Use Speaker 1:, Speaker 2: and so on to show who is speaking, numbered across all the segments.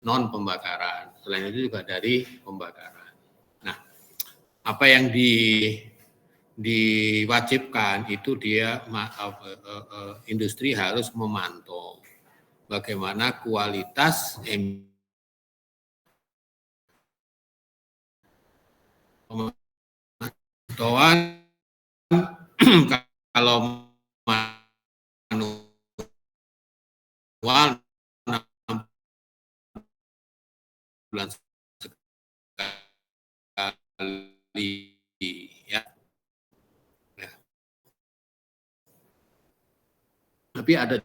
Speaker 1: non pembakaran. Selain itu juga dari pembakaran. Nah, apa yang diwajibkan itu dia industri harus memantau bagaimana kualitas pemantauan kalau manual 6 bulan sekali ya. Tapi ada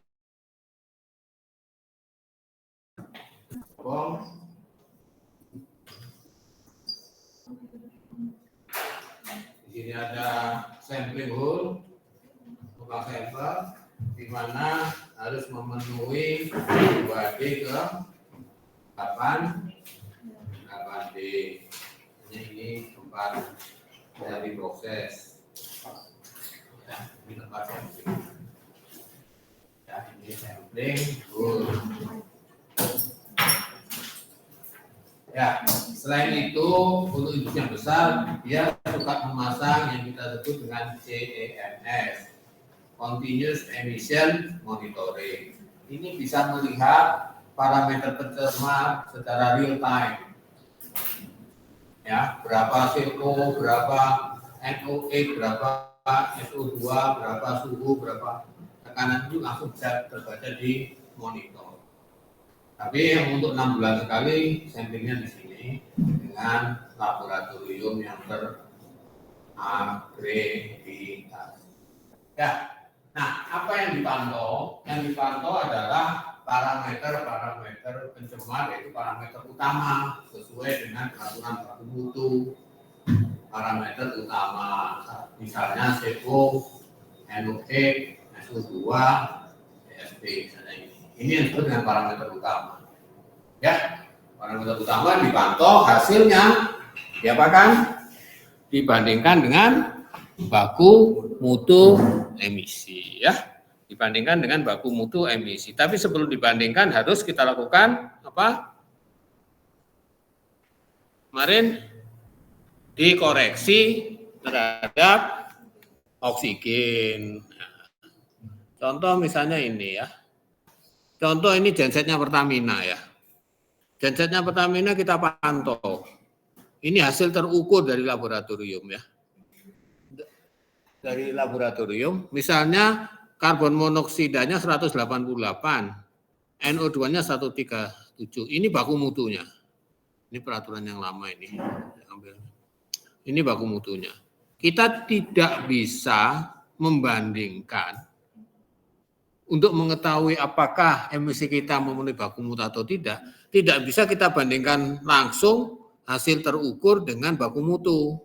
Speaker 1: di sini ada sampling hole, tukang sampel, di mana harus memenuhi 2D ke 8D. Ini tempat dari proses. Ya, ini tempat sampling. Ya, ini sampling hole. Ya, selain itu untuk industri yang besar, dia suka memasang yang kita sebut dengan CEMS, Continuous Emission Monitoring. Ini bisa melihat parameter pencemar secara real time. Ya, berapa CO, berapa NOx, berapa SO2, berapa suhu, berapa tekanan itu langsung bisa terbaca di monitor. Tapi yang untuk 6 bulan sekali samplingnya di sini dengan laboratorium yang terakreditasi. Ya, nah apa yang dipantau? Yang dipantau adalah parameter pencemar, yaitu parameter utama sesuai dengan peraturan baku mutu. Parameter utama, misalnya CO, NOx, SO2, CFP, misalnya ini. Ini yang disebut dengan parameter utama. Ya, parameter utama dipantau, hasilnya diapakan? Dibandingkan dengan baku mutu emisi, ya. Dibandingkan dengan baku mutu emisi. Tapi sebelum dibandingkan harus kita lakukan apa? Kemarin dikoreksi terhadap oksigen. Contoh misalnya ini ya. Contoh ini gensetnya Pertamina ya. Gensetnya Pertamina kita pantau. Ini hasil terukur dari laboratorium ya. Dari laboratorium, misalnya karbon monoksidanya 188, NO2-nya 137. Ini baku mutunya. Ini peraturan yang lama ini. Ini baku mutunya. Kita tidak bisa membandingkan untuk mengetahui apakah emisi kita memenuhi baku mutu atau tidak bisa kita bandingkan langsung hasil terukur dengan baku mutu.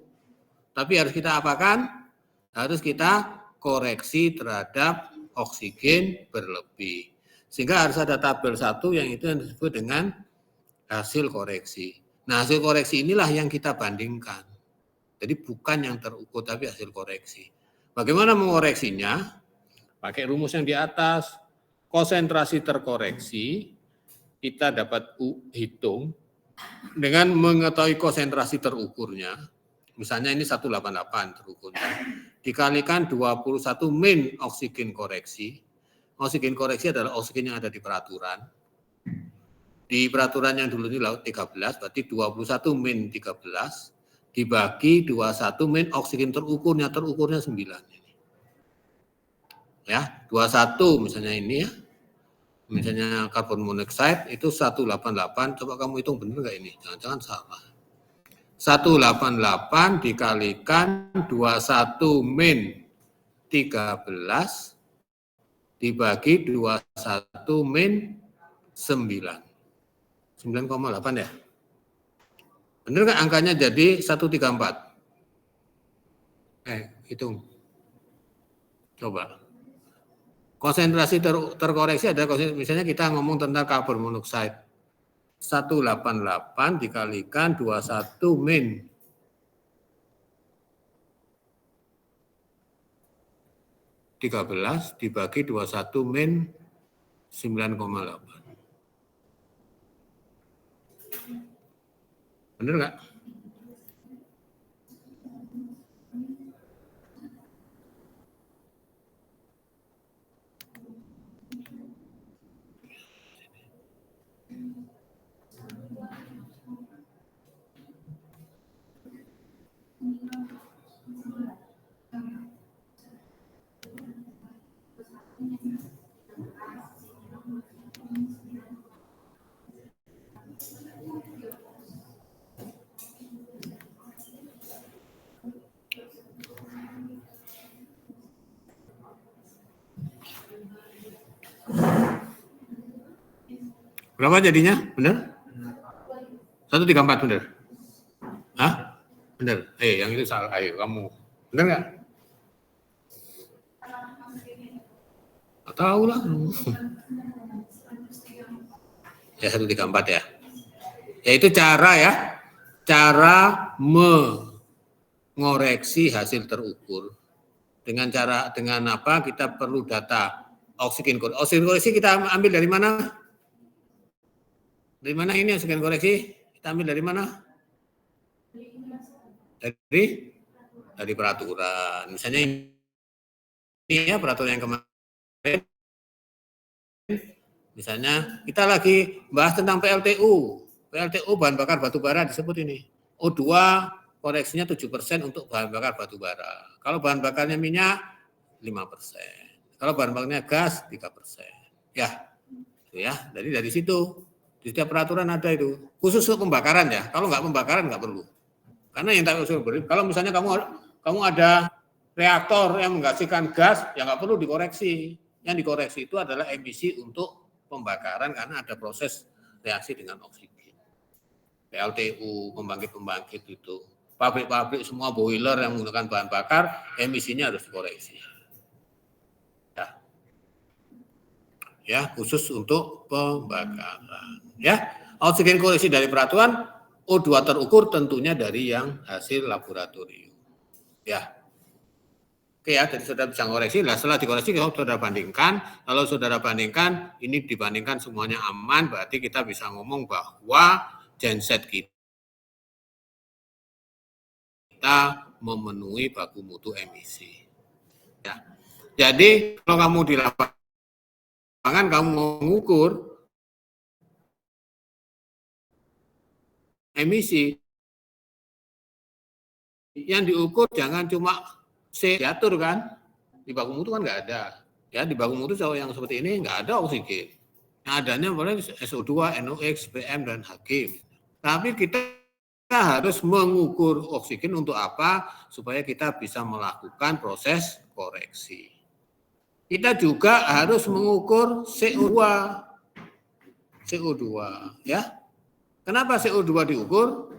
Speaker 1: Tapi harus kita apakan? Harus kita koreksi terhadap oksigen berlebih. Sehingga harus ada tabel 1 yang itu yang disebut dengan hasil koreksi. Nah, hasil koreksi inilah yang kita bandingkan. Jadi bukan yang terukur, tapi hasil koreksi. Bagaimana mengoreksinya? Pakai rumus yang di atas, konsentrasi terkoreksi, kita dapat hitung dengan mengetahui konsentrasi terukurnya. Misalnya ini 188 terukurnya. Dikalikan 21 min oksigen koreksi. Oksigen koreksi adalah oksigen yang ada di peraturan. Di peraturan yang dulu ini laut 13, berarti 21 min 13 dibagi 21 min oksigen terukurnya 9. Ya, 21 misalnya ini ya. Misalnya karbon monoksida itu 188, coba kamu hitung benar enggak ini? Jangan-jangan salah. 188 dikalikan 21 min 13 dibagi 21 min 9. 9,8 ya? Benar enggak angkanya jadi 134? Hitung. Coba. Konsentrasi terkoreksi adalah misalnya kita ngomong tentang karbon monoksida. 188 dikalikan 21 min 13 dibagi 21 min 9,8. Benar nggak? Berapa jadinya? Benar? 134 benar? Hah? Benar? Yang itu salah. Ayo kamu. Benar nggak? Nggak tahu lah. Ya 134 ya. Yaitu cara ya. Cara mengoreksi hasil terukur. Dengan apa? Kita perlu data oksigen koreksi. Oksigen koreksi kita ambil dari mana? Dari mana ini oksigen koreksi? Kita ambil dari mana? Dari peraturan. Misalnya ini ya peraturan yang kemarin. Misalnya kita lagi bahas tentang PLTU. PLTU bahan bakar batu bara disebut ini. O2 koreksinya 7% untuk bahan bakar batu bara. Kalau bahan bakarnya minyak 5%. Kalau bahan bakarnya gas 3%. Ya. Itu ya. Jadi dari situ di setiap peraturan ada itu. Khusus untuk pembakaran ya. Kalau nggak pembakaran nggak perlu. Karena yang tak usul beri, kalau misalnya kamu ada reaktor yang menghasilkan gas, ya nggak perlu dikoreksi. Yang dikoreksi itu adalah emisi untuk pembakaran karena ada proses reaksi dengan oksigen. PLTU, pembangkit-pembangkit itu. Pabrik-pabrik semua boiler yang menggunakan bahan bakar, emisinya harus dikoreksi. Ya, khusus untuk pembakaran. Ya, oksigen koreksi dari peraturan, O2 terukur tentunya dari yang hasil laboratorium. Ya. Oke ya, jadi saudara bisa koreksi. Nah, setelah dikoreksi, kalau saudara bandingkan, ini dibandingkan semuanya aman, berarti kita bisa ngomong bahwa genset kita memenuhi baku mutu emisi. Ya. Jadi kalau kamu di lapangan, kamu mengukur emisi, yang diukur jangan cuma diatur kan, di baku mutu kan nggak ada. Ya, di baku mutu yang seperti ini nggak ada oksigen. Yang adanya boleh SO2, NOx, PM, dan Hg. Tapi kita harus mengukur oksigen untuk apa? Supaya kita bisa melakukan proses koreksi. Kita juga harus mengukur CO2. Ya. Kenapa CO2 diukur?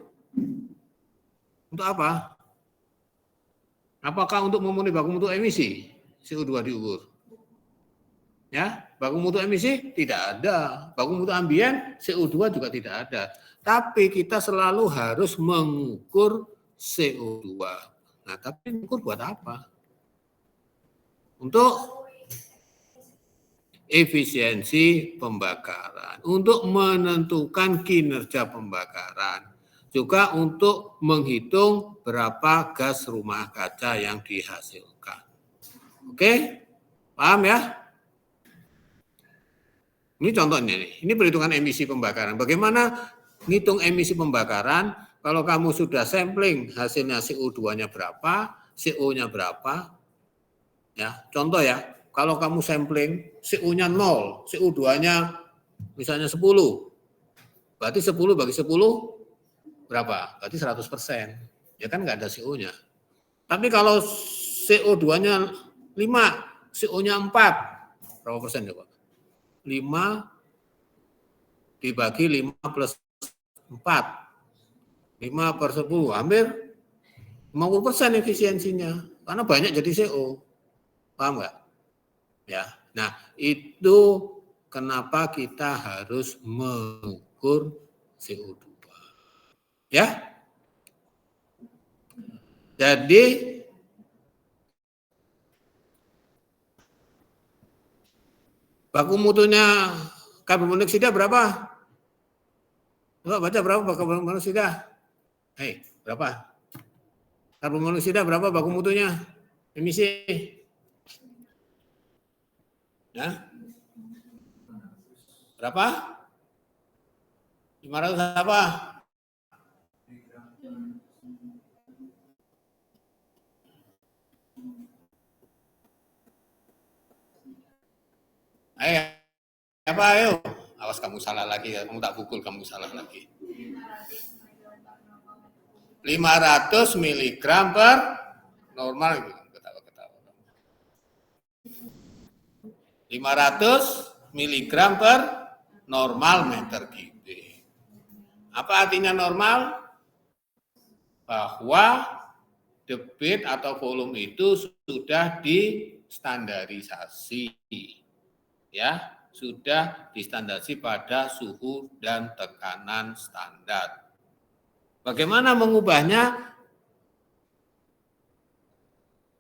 Speaker 1: Untuk apa? Apakah untuk memenuhi baku mutu emisi CO2 diukur? Ya, baku mutu emisi tidak ada. Baku mutu ambien CO2 juga tidak ada. Tapi kita selalu harus mengukur CO2. Nah, tapi mengukur buat apa? Untuk efisiensi pembakaran, untuk menentukan kinerja pembakaran, juga untuk menghitung berapa gas rumah kaca yang dihasilkan. Oke, paham ya? Ini contohnya nih, ini perhitungan emisi pembakaran. Bagaimana ngitung emisi pembakaran? Kalau kamu sudah sampling hasilnya CO2-nya berapa, CO-nya berapa? Ya, contoh ya, kalau kamu sampling CO-nya 0, CO2-nya misalnya 10. Berarti 10 bagi 10 berapa? Berarti 100%. Ya kan nggak ada CO-nya. Tapi kalau CO2-nya 5, CO-nya 4, berapa persen coba? 5 dibagi 5 plus 4. 5 per 10, hampir 50% efisiensinya. Karena banyak jadi CO. Paham nggak? Ya. Nah, itu kenapa kita harus mengukur CO2. Ya. Jadi baku mutunya karbon monoksida berapa? Coba baca berapa baku monoksida? Berapa? Karbon monoksida berapa baku mutunya? Emisi? Ya? Berapa? 500 apa? Ayo. Awas kamu salah lagi, kamu tak pukul, kamu salah lagi. 500 mg per normal, ketawa. 500 mg per normal meter kubik. Apa artinya normal? Bahwa debit atau volume itu sudah distandarisasi. Ya, sudah distandarisasi pada suhu dan tekanan standar. Bagaimana mengubahnya?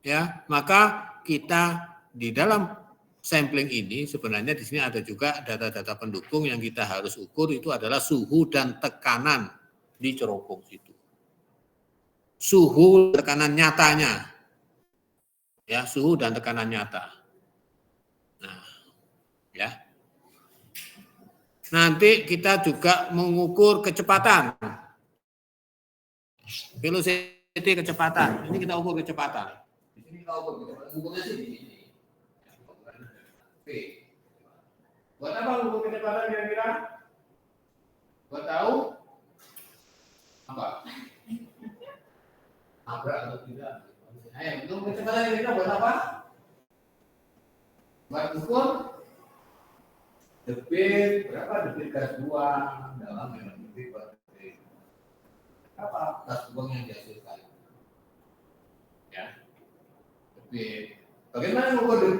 Speaker 1: Ya, maka kita di dalam sampling ini sebenarnya di sini ada juga data-data pendukung yang kita harus ukur, itu adalah suhu dan tekanan di cerobong situ. Suhu tekanan nyatanya. Ya, suhu dan tekanan nyata. Nah, ya. Nanti kita juga mengukur kecepatan. Velocity kecepatan. Ini kita ukur kecepatan. Di sini kita ukur kecepatan. Ukurnya sih di sini. Buat apa ukur kecepatan kira-kira? Buat tahu? Apa? Nabrak atau tidak? Ayo, ukur kecepatan kira-kira buat apa? Buat ukur debit, berapa debit gas buang dalam debit per detik. Apa gas buang yang dihasilkan? Ya, debit. Bagaimana mengukur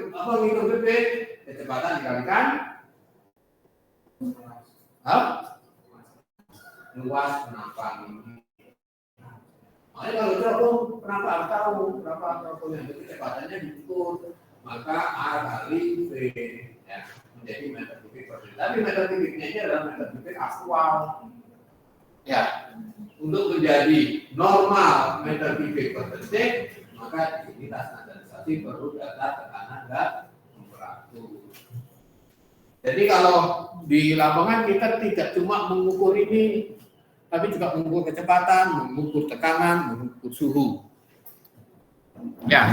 Speaker 1: debit? Kecepatan dikalikan luas penampang ini. Makanya kalau cerobong penampang tahu berapa cerobong yang kecepatannya diukur, maka A kali V ya, menjadi meter kubik per detik. Tapi meter kubiknya ini adalah meter kubik aktual. Ya, untuk menjadi normal meter kubik per detik, maka di sini standarisasi perlu data tekanan dan temperatur. Jadi kalau di lapangan kita tidak cuma mengukur ini, tapi juga mengukur kecepatan, mengukur tekanan, mengukur suhu. Ya,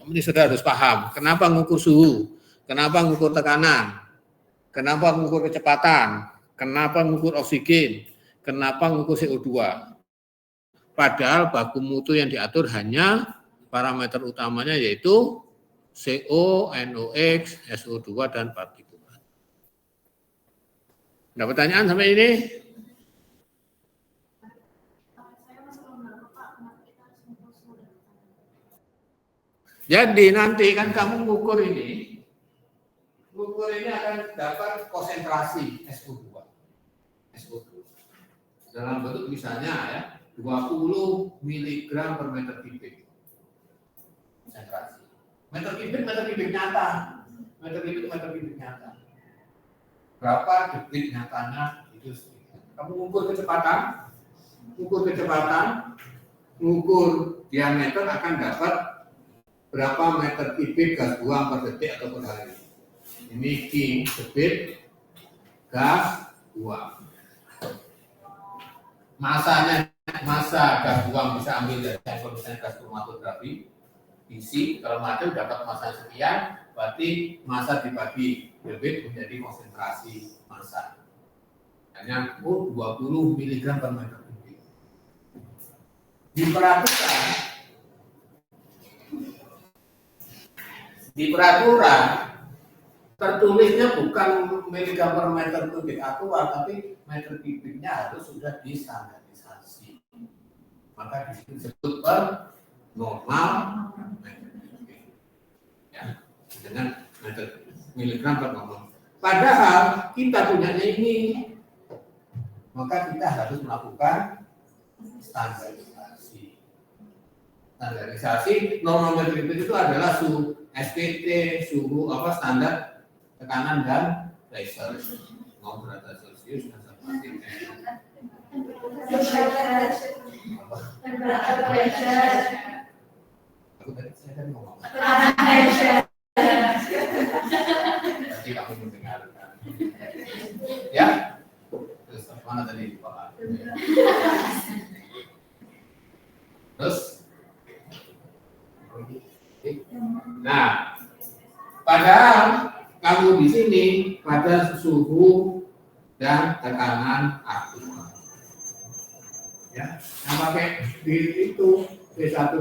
Speaker 1: ini sudah harus paham. Kenapa mengukur suhu? Kenapa mengukur tekanan? Kenapa mengukur kecepatan? Kenapa mengukur oksigen? Kenapa mengukur CO2? Padahal baku mutu yang diatur hanya parameter utamanya yaitu CO, NOx, SO2, dan partikulat. Ada pertanyaan sampai ini? Jadi nanti kan kamu mengukur ini akan dapat konsentrasi SO2. Dalam bentuk misalnya ya 20 mg per meter kubik. Konsentrasi. Meter kubik nyata. Meter kubik nyata. Berapa debit nyatanya itu? Kamu mengukur kecepatan, mengukur diameter akan dapat berapa meter kubik gas buang per detik atau per hari. Ini Q debit gas buang. Masa gas buang bisa ambil dari sampel misalnya gas kromatografi, isi kalau macam dapat masa sekian, berarti masa dibagi debit menjadi konsentrasi massa. Hanya 20 mg per meter kubik. Di peraturan tertulisnya bukan miligram per meter kubik aktual, tapi meter kubiknya harus sudah distandarisasi. Maka di sini disebut per normal meter kubik. Ya, dengan meter miligram per normal. Padahal kita punyanya ini, maka kita harus melakukan standarisasi. Standarisasi normal meter kubik itu adalah suhu SPT, suhu standar tekanan dan pressure. Mau derajat Celcius dan Saya kan ngomong. Jadi kamu mendengarkan. Ya? Terus mana tadi Pak? Terus? Nah, padahal kamu di sini pada suhu dan tekanan aktif. Ya, yang pakai di itu P1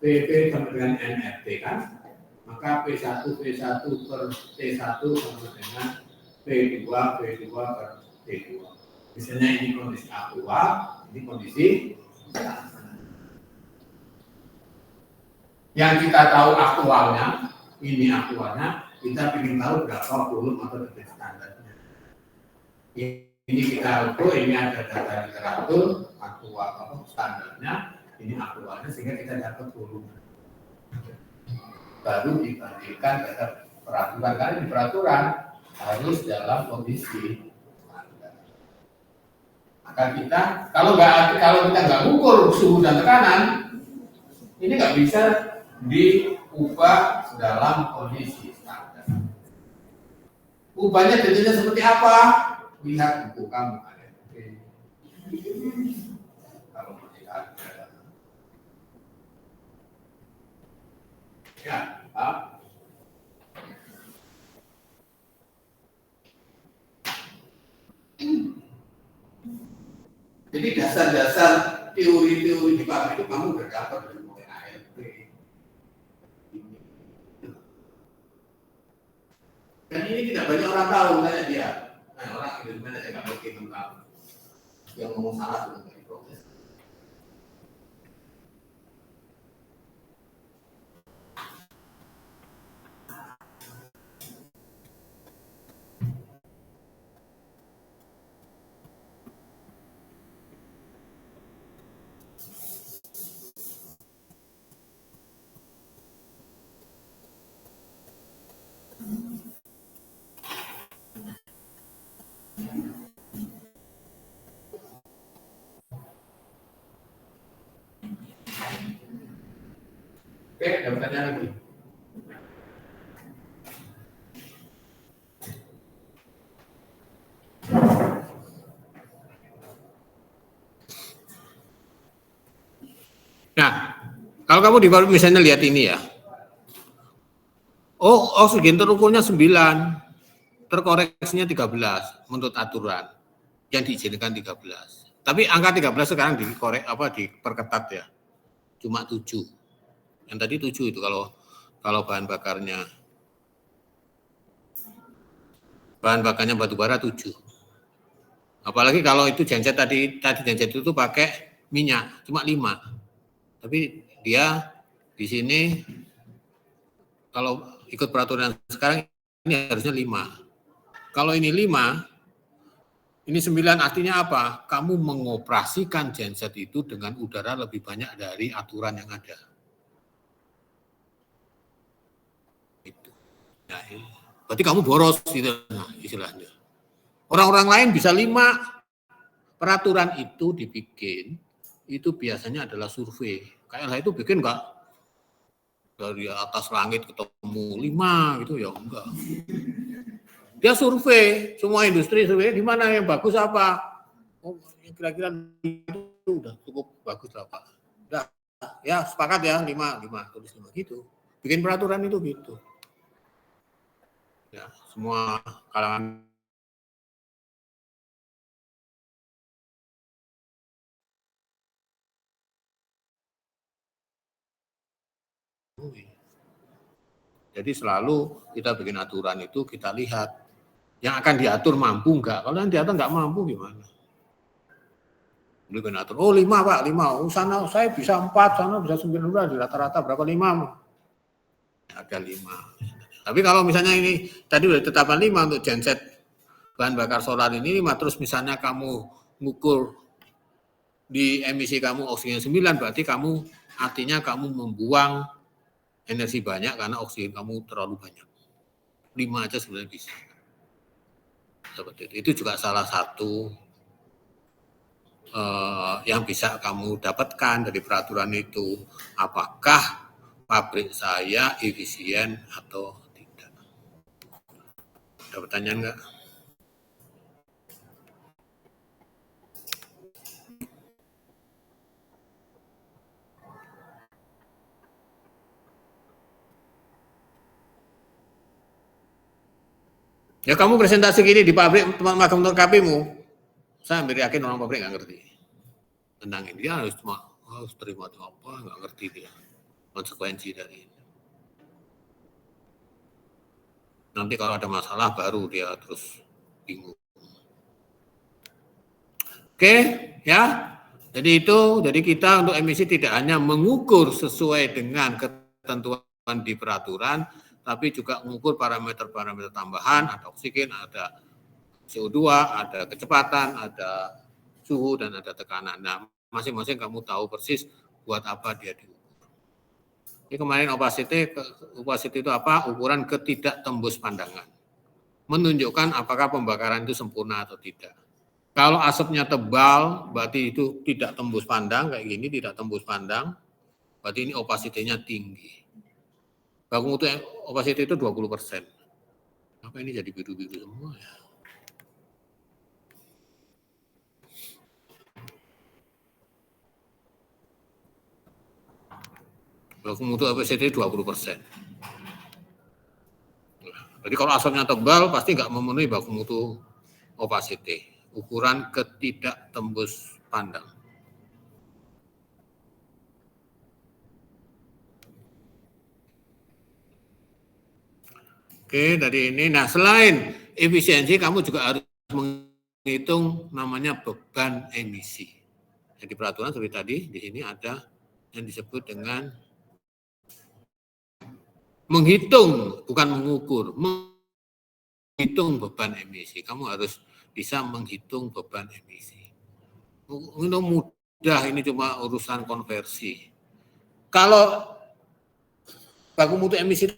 Speaker 1: PP sama dengan NFT kan, maka P1 per T1 sama dengan P2 per T2. Misalnya ini kondisi aktual, ini kondisi yang kita tahu aktualnya, ini aktualnya, kita ingin tahu berapa volume atau detik standarnya. Ini kita ukur, ini ada data literatur aktual atau standarnya, ini aktualnya sehingga kita dapat volume. Baru dibandingkan data peraturan, karena di peraturan harus dalam kondisi standar. Maka kita kalau kita nggak ukur suhu dan tekanan, ini nggak bisa diubah dalam kondisi standar. Ubahnya detailnya seperti apa? Lihat buku kamu AFP. Kalau melihat ya, Pak. Jadi dasar-dasar teori-teori di pabrik itu kamu udah dapat dari mulai AFP. Dan ini tidak banyak orang tahu, tanya dia. Nah, orang di mana saya nggak ngerti tentang yang ngomong salah sudah nggak diproses. Oke, ada pertanyaan lagi. Nah, kalau kamu di pabrik misalnya lihat ini ya. Oh, oksigen terukurnya 9, terkoreksinya 13 menurut aturan. Yang diizinkan 13. Tapi angka 13 sekarang diperketat ya. Cuma 7. Yang tadi 7 itu kalau bahan bakarnya batu bara 7. Apalagi kalau itu genset tadi genset itu pakai minyak cuma 5. Tapi dia di sini kalau ikut peraturan sekarang ini harusnya 5. Kalau ini 5, ini 9 artinya apa? Kamu mengoperasikan genset itu dengan udara lebih banyak dari aturan yang ada. Itu. Nah, berarti kamu boros gitu, nah, istilahnya. Orang-orang lain bisa 5. Peraturan itu dibikin, itu biasanya adalah survei. KLH itu bikin enggak dari atas langit ketemu 5 gitu ya, enggak. Dia survei, semua industri survei di mana yang bagus apa. Oh, kira-kira itu udah cukup bagus lah Pak. Udah, ya sepakat ya 5 tulis 5 gitu. Bikin peraturan itu gitu. Ya, semua kalangan jadi selalu kita bikin aturan itu kita lihat yang akan diatur mampu enggak. Kalau yang diatur enggak mampu gimana? Bikin atur, oh 5 Pak, 5. Oh, sana saya bisa 4, sana bisa 9, di rata-rata berapa 5? Ada 5. Tapi kalau misalnya ini tadi udah tetapkan 5 untuk genset bahan bakar solar ini 5, terus misalnya kamu ngukur di emisi kamu oksigen 9, berarti artinya kamu membuang energi banyak karena oksigen kamu terlalu banyak. 5 aja sebenarnya bisa. Seperti itu. Itu juga salah satu yang bisa kamu dapatkan dari peraturan itu. Apakah pabrik saya efisien atau tidak? Ada pertanyaan nggak? Ya kamu presentasi gini di pabrik teman magang KP-mu, saya hampir yakin orang pabrik nggak ngerti tentang ini. Dia harus terima apa, nggak ngerti dia konsekuensi dari ini. Nanti kalau ada masalah baru dia terus bingung. Oke, ya. Jadi kita untuk emisi tidak hanya mengukur sesuai dengan ketentuan di peraturan, tapi juga mengukur parameter-parameter tambahan, ada oksigen, ada CO2, ada kecepatan, ada suhu, dan ada tekanan. Nah, masing-masing kamu tahu persis buat apa dia diukur. Ini kemarin opacity itu apa? Ukuran ketidak tembus pandangan. Menunjukkan apakah pembakaran itu sempurna atau tidak. Kalau asapnya tebal, berarti itu tidak tembus pandang, kayak gini, tidak tembus pandang, berarti ini opacity-nya tinggi. Baku mutu opacity itu 20%. Apa ini jadi biru-biru semua ya? Baku mutu opacity 20%. Jadi kalau asapnya tebal, pasti nggak memenuhi baku mutu opacity. Ukuran ketidak tembus pandang. Oke, dari ini. Nah, selain efisiensi, kamu juga harus menghitung namanya beban emisi. Jadi peraturan seperti tadi, di sini ada yang disebut dengan menghitung, bukan mengukur, menghitung beban emisi. Kamu harus bisa menghitung beban emisi. Itu mudah, ini cuma urusan konversi. Kalau baku mutu emisi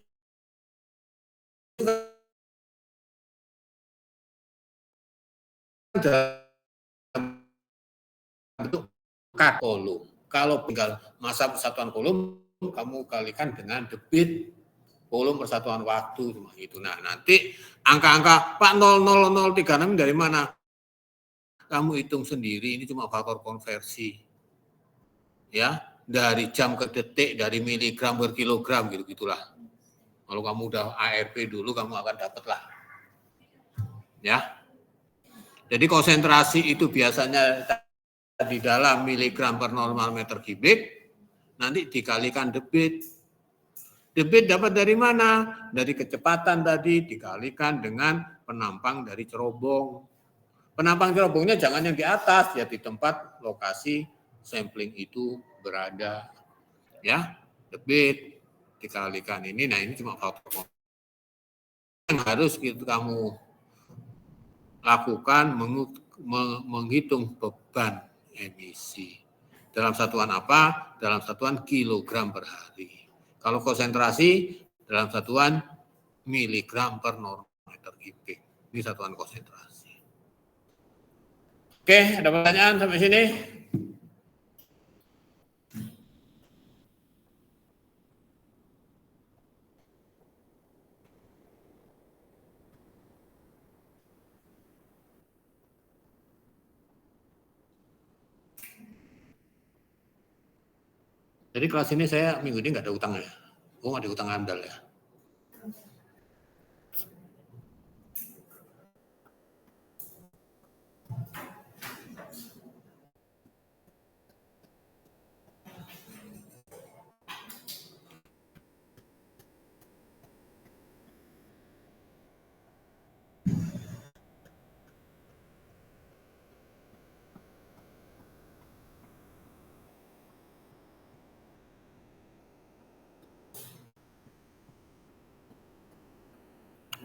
Speaker 1: bentuk kolom. Kalau tinggal massa persatuan kolom, kamu kalikan dengan debit kolom persatuan waktu, cuma itu. Nah, nanti angka-angka Pak 00036 dari mana? Kamu hitung sendiri, ini cuma faktor konversi. Ya, dari jam ke detik, dari miligram per kilogram, gitu-gitulah. Kalau kamu udah ARP dulu, kamu akan dapat lah. Ya. Jadi konsentrasi itu biasanya di dalam miligram per normal meter kubik, nanti dikalikan debit. Debit dapat dari mana? Dari kecepatan tadi dikalikan dengan penampang dari cerobong. Penampang cerobongnya jangan yang di atas, ya di tempat lokasi sampling itu berada. Ya, debit dikalikan ini. Nah, ini cuma faktor yang harus kamu lakukan, menghitung beban emisi. Dalam satuan apa? Dalam satuan kilogram per hari. Kalau konsentrasi dalam satuan miligram per meter kubik. Ini satuan konsentrasi. Oke, ada pertanyaan sampai sini? Jadi kelas ini saya minggu ini nggak ada utang ya. Oh, ada utang andal ya.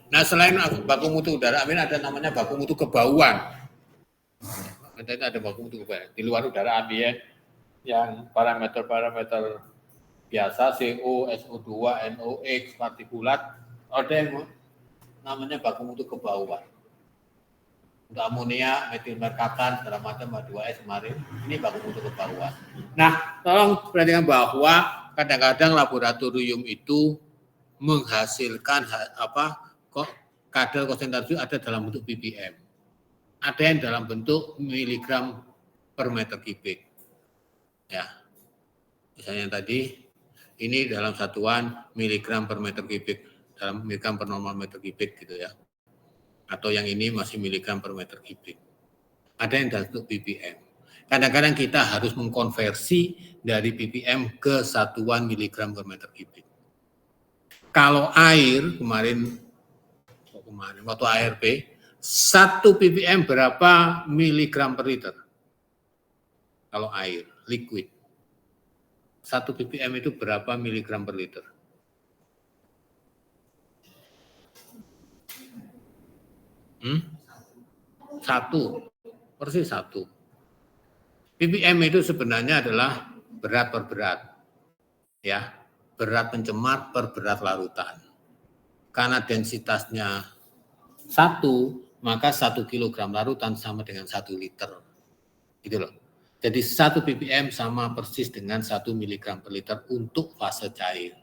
Speaker 1: Nah, selain baku mutu udara, ada namanya baku mutu kebauan. Ada baku mutu kebauan. Di luar udara ambien yang parameter-parameter biasa, CO, SO2, NOx, partikulat, ada yang namanya baku mutu kebauan. Untuk amonia, metil merkaptan, segala macam H2S kemarin, ini baku mutu ketahuan. Nah, tolong perhatikan bahwa kadang-kadang laboratorium itu menghasilkan kok kadar konsentrasi ada dalam bentuk ppm. Ada yang dalam bentuk miligram per meter kubik. Ya. Misalnya tadi ini dalam satuan miligram per meter kubik, dalam miligram per normal meter kubik gitu ya. Atau yang ini masih miligram per meter kubik. Ada yang dalam bentuk ppm. Kadang-kadang kita harus mengkonversi dari ppm ke satuan miligram per meter kubik. Kalau air kemarin waktu ARP 1 ppm berapa miligram per liter? Kalau air liquid 1 ppm itu berapa miligram per liter? Satu, persis 1. ppm itu sebenarnya adalah berat per berat, ya, berat pencemar per berat larutan. Karena densitasnya 1, maka 1 kilogram larutan sama dengan 1 liter, gitu loh. Jadi 1 ppm sama persis dengan 1 miligram per liter untuk fase cair.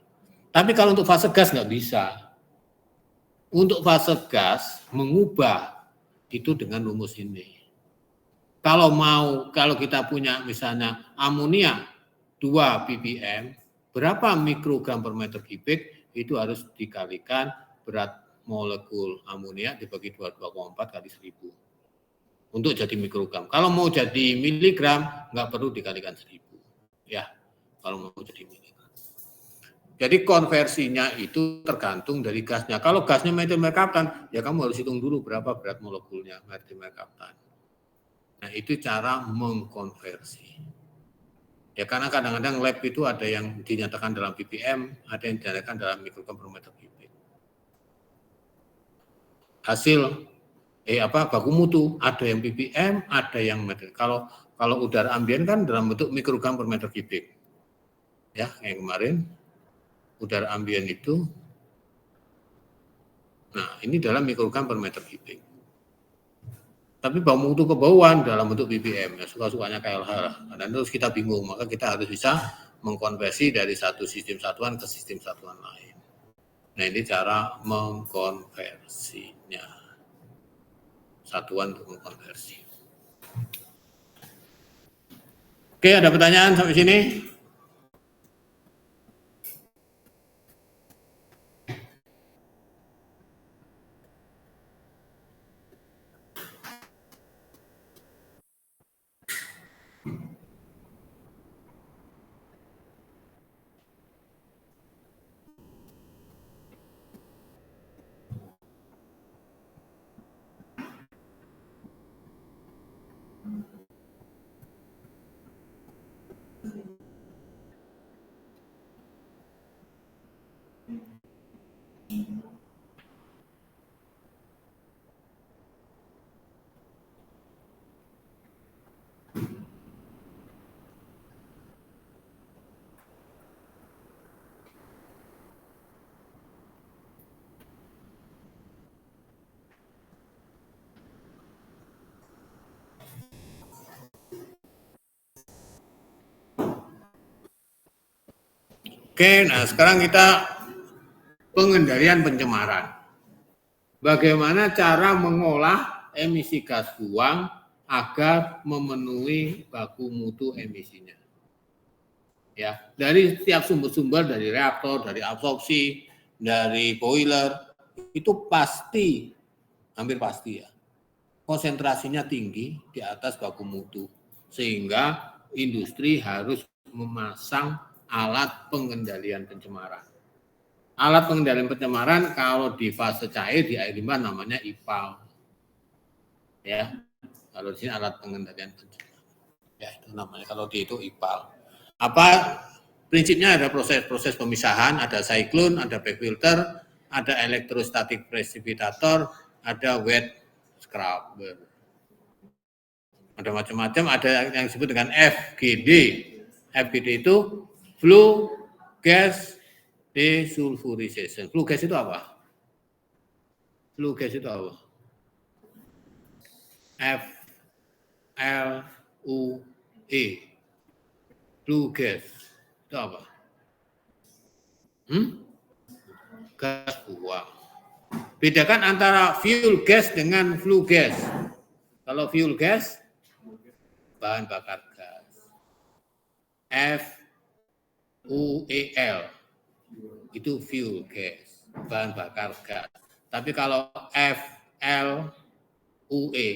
Speaker 1: Tapi kalau untuk fase gas nggak bisa. Untuk fase gas mengubah itu dengan rumus ini. Kalau kita punya misalnya amonia 2 ppm, berapa mikrogram per meter kubik, itu harus dikalikan berat molekul amonia dibagi 22,4 kali 1000 untuk jadi mikrogram. Kalau mau jadi miligram nggak perlu dikalikan 1000, ya. Kalau mau jadi miligram. Jadi konversinya itu tergantung dari gasnya. Kalau gasnya metil merkaptan, ya kamu harus hitung dulu berapa berat molekulnya metil merkaptan. Nah, itu cara mengkonversi. Ya, karena kadang-kadang lab itu ada yang dinyatakan dalam ppm, ada yang dinyatakan dalam mikrogram per meter kubik. Hasil baku mutu ada yang ppm, ada yang meter. Kalau udara ambien kan dalam bentuk mikrogram per meter kubik. Ya, yang kemarin udara ambien itu, nah ini dalam mikrogram per meter kubik. Tapi baku mutu kebauan dalam bentuk ppm, ya suka-sukanya KLH lah. Dan terus kita bingung, maka kita harus bisa mengkonversi dari satu sistem satuan ke sistem satuan lain. Nah, ini cara mengkonversinya. Satuan untuk mengkonversi. Oke, ada pertanyaan sampai sini? Oke, nah sekarang kita pengendalian pencemaran. Bagaimana cara mengolah emisi gas buang agar memenuhi baku mutu emisinya. Ya, dari setiap sumber-sumber, dari reaktor, dari absorpsi, dari boiler, itu pasti, hampir pasti ya, konsentrasinya tinggi di atas baku mutu. Sehingga industri harus memasang alat pengendalian pencemaran. Alat pengendalian pencemaran kalau di fase cair di air limbah namanya IPAL. Ya, kalau di sini alat pengendalian pencemaran. Ya, itu namanya kalau di itu IPAL. Apa prinsipnya? Ada proses pemisahan, ada cyclone, ada backfilter, ada elektrostatik precipitator, ada wet scrubber. Ada macam-macam, ada yang disebut dengan FGD. FGD itu flue gas desulfurization. Flue gas itu apa? Flue gas itu apa? FLUE. Flue gas. Itu apa? Gas buang. Bedakan antara fuel gas dengan flue gas. Kalau fuel gas, bahan bakar gas. FUEL itu fuel gas, bahan bakar gas. Tapi kalau FLUE,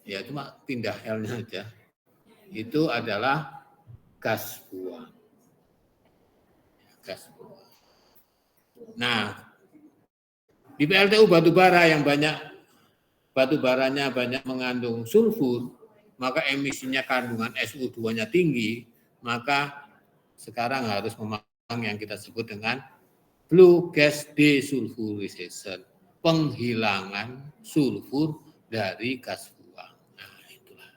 Speaker 1: ya cuma pindah L-nya aja, itu adalah gas buang. Gas buang. Nah, di PLTU batubara yang batubaranya banyak mengandung sulfur, maka emisinya kandungan SO2-nya tinggi, maka sekarang harus memasang yang kita sebut dengan flue gas desulfurization, penghilangan sulfur dari gas buang. Nah, itulah.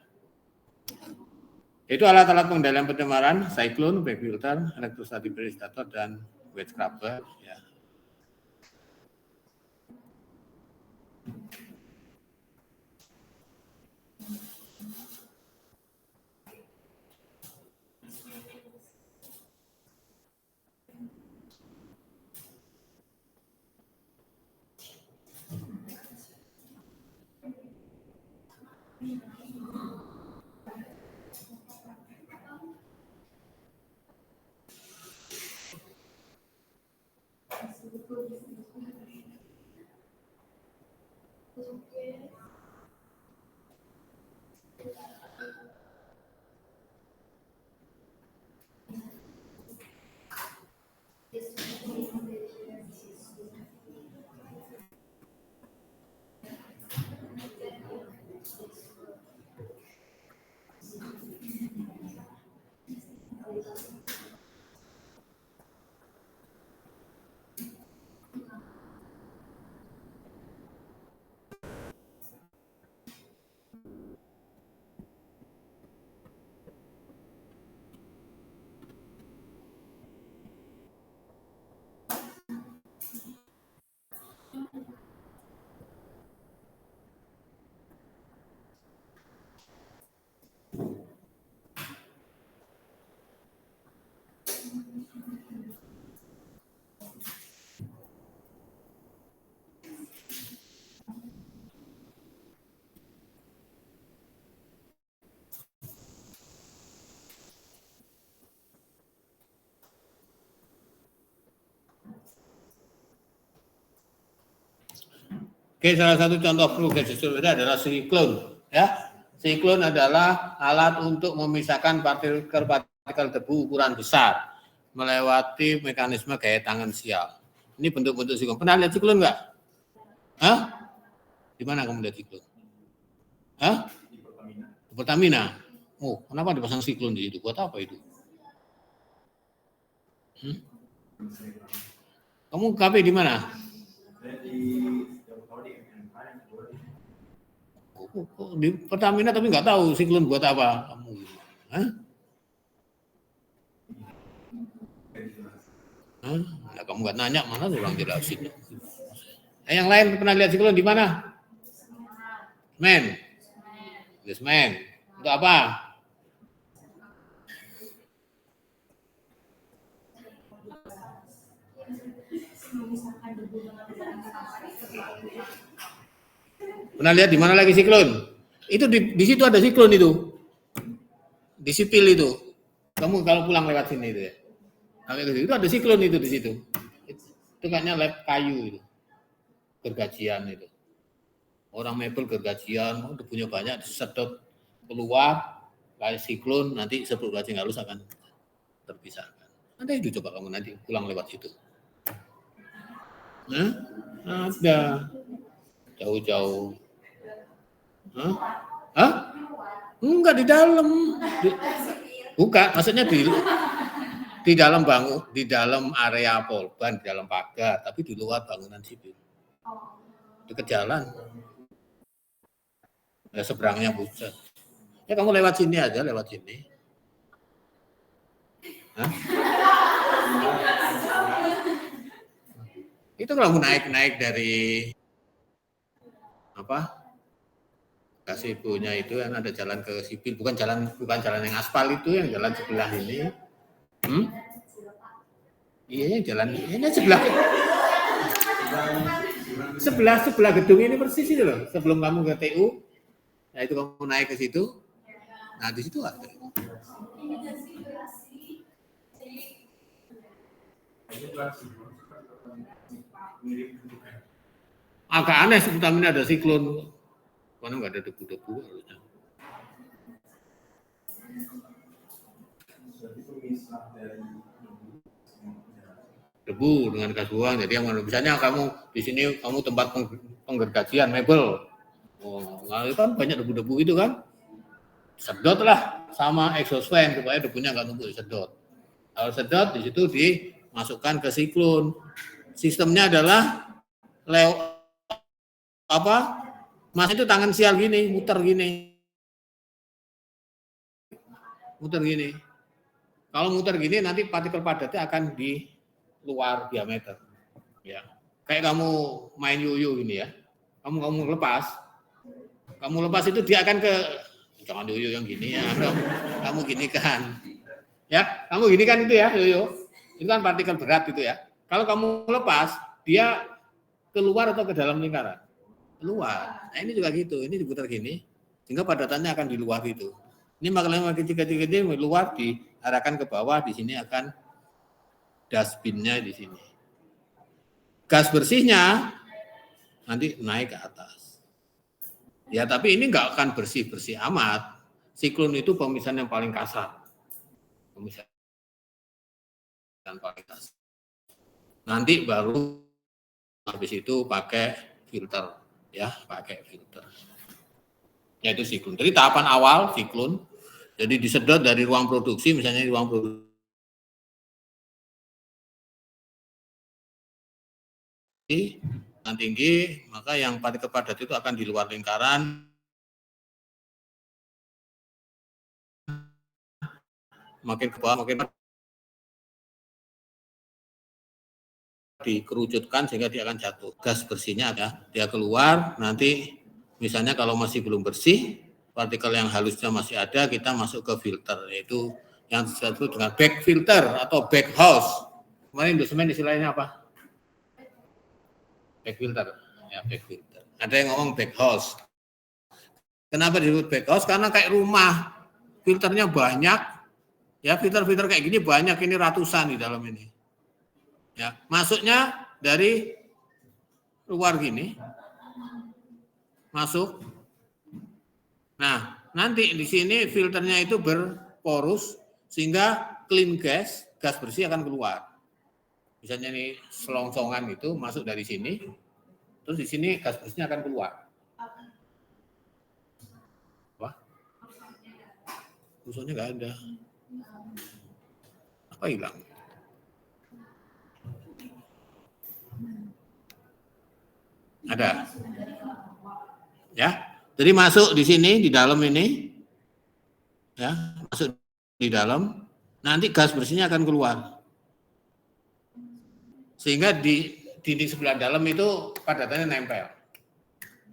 Speaker 1: Itu alat-alat pengendalian pencemaran, cyclone, back filter, elektrostatik stabilisator, dan wet scrubber. Ya. Oke, salah satu contoh flue gas desulfurization adalah siklon. Ya, siklon adalah alat untuk memisahkan partikel debu ukuran besar melewati mekanisme gaya tangan sial. Ini bentuk-bentuk siklon. Pernah lihat siklon nggak? Hah? Di mana kamu lihat siklon? Hah? Di Pertamina. Oh, kenapa dipasang siklon di situ? Buat apa itu? Kamu KP di mana? Di Pertamina tapi nggak tahu siklon buat apa kamu? Hah? Nah, kamu nggak nanya mana orang jelasin. Yang lain pernah lihat siklon di mana? Men. Semen. Untuk apa? Pernah lihat di mana lagi siklon? Itu di situ ada siklon itu. Di sipil itu. Kamu kalau pulang lewat sini itu ya. Itu ada siklon itu di situ. Itu kayaknya lab kayu itu. Gergajian itu. Orang mebel gergajian, debunya banyak, disedot keluar, kayak siklon, nanti sebelum gergajian halus akan terpisahkan. Nanti itu coba kamu nanti pulang lewat situ. Nah, ada. Jauh-jauh. Hah? Enggak di dalam. Bukan, maksudnya di dalam di dalam area polban, di dalam pagar, tapi di luar bangunan sipil. Dekat jalan. Ya seberangnya pusat. Ya kamu lewat sini aja, lewat sini. Hah? Itu kalau naik dari apa? gazebo-nya itu kan ada jalan ke sipil, bukan jalan yang aspal itu, yang jalan sebelah ini. Iya, jalan ini sebelah gedung ini persis itu loh. Sebelum kamu ke TU, nah itu kamu naik ke situ. Nah di situ ada. Agak aneh sebetulnya ada siklon. Karena nggak ada debu-debu harusnya. Debu dengan gas buang. Jadi yang misalnya kamu di sini kamu tempat penggergajian mebel, nah itu kan banyak debu-debu itu kan, sedot lah sama exhaust fan supaya debunya nggak numpuk sedot. Kalau sedot di situ dimasukkan ke siklon. Sistemnya adalah Mas itu tangan sial gini, muter gini. Kalau muter gini nanti partikel padatnya akan di luar diameter. Ya. Kayak kamu main yuyu ini ya. Kamu lepas itu dia akan jangan yuyu yang gini ya. Kamu gini kan. Ya, kamu gini kan itu ya, yuyu. Itu kan partikel berat itu ya. Kalau kamu lepas, dia keluar atau ke dalam lingkaran? Keluar. Nah, ini juga gitu. Ini diputar gini, sehingga padatannya akan di luar itu. Ini makanya kecil-kecil luar diarahkan ke bawah, di sini akan dustbin-nya di sini. Gas bersihnya nanti naik ke atas. Ya, tapi ini nggak akan bersih-bersih amat. Siklon itu pemisahan yang paling kasar. Pemisahan paling kasar. Nanti baru habis itu pakai filter, ya, pakai filter. Yaitu siklon. Jadi tahapan awal siklon, jadi disedot dari ruang produksi, misalnya di ruang produksi yang tinggi, maka yang partikel padat itu akan di luar lingkaran, makin ke bawah, makin dikerucutkan sehingga dia akan jatuh. Gas bersihnya ada, dia keluar, nanti misalnya kalau masih belum bersih, partikel yang halusnya masih ada, kita masuk ke filter, yaitu yang disebut dengan back filter atau back hose. Kemarin dosemen istilahnya apa? Back filter. Ya, back filter. Ada yang ngomong back hose. Kenapa disebut back hose? Karena kayak rumah, filternya banyak. Ya, filter-filter kayak gini banyak, ini ratusan di dalam ini. Ya, masuknya dari luar gini. Masuk. Nah, nanti di sini filternya itu berporus sehingga clean gas bersih akan keluar. Misalnya ini selongsongan itu masuk dari sini, terus di sini gas bersihnya akan keluar. Wah, usahanya nggak ada. Apa hilang? Ada. Ya, jadi masuk di sini, di dalam ini, ya, masuk di dalam, nanti gas bersihnya akan keluar. Sehingga di dinding sebelah dalam itu padatannya nempel.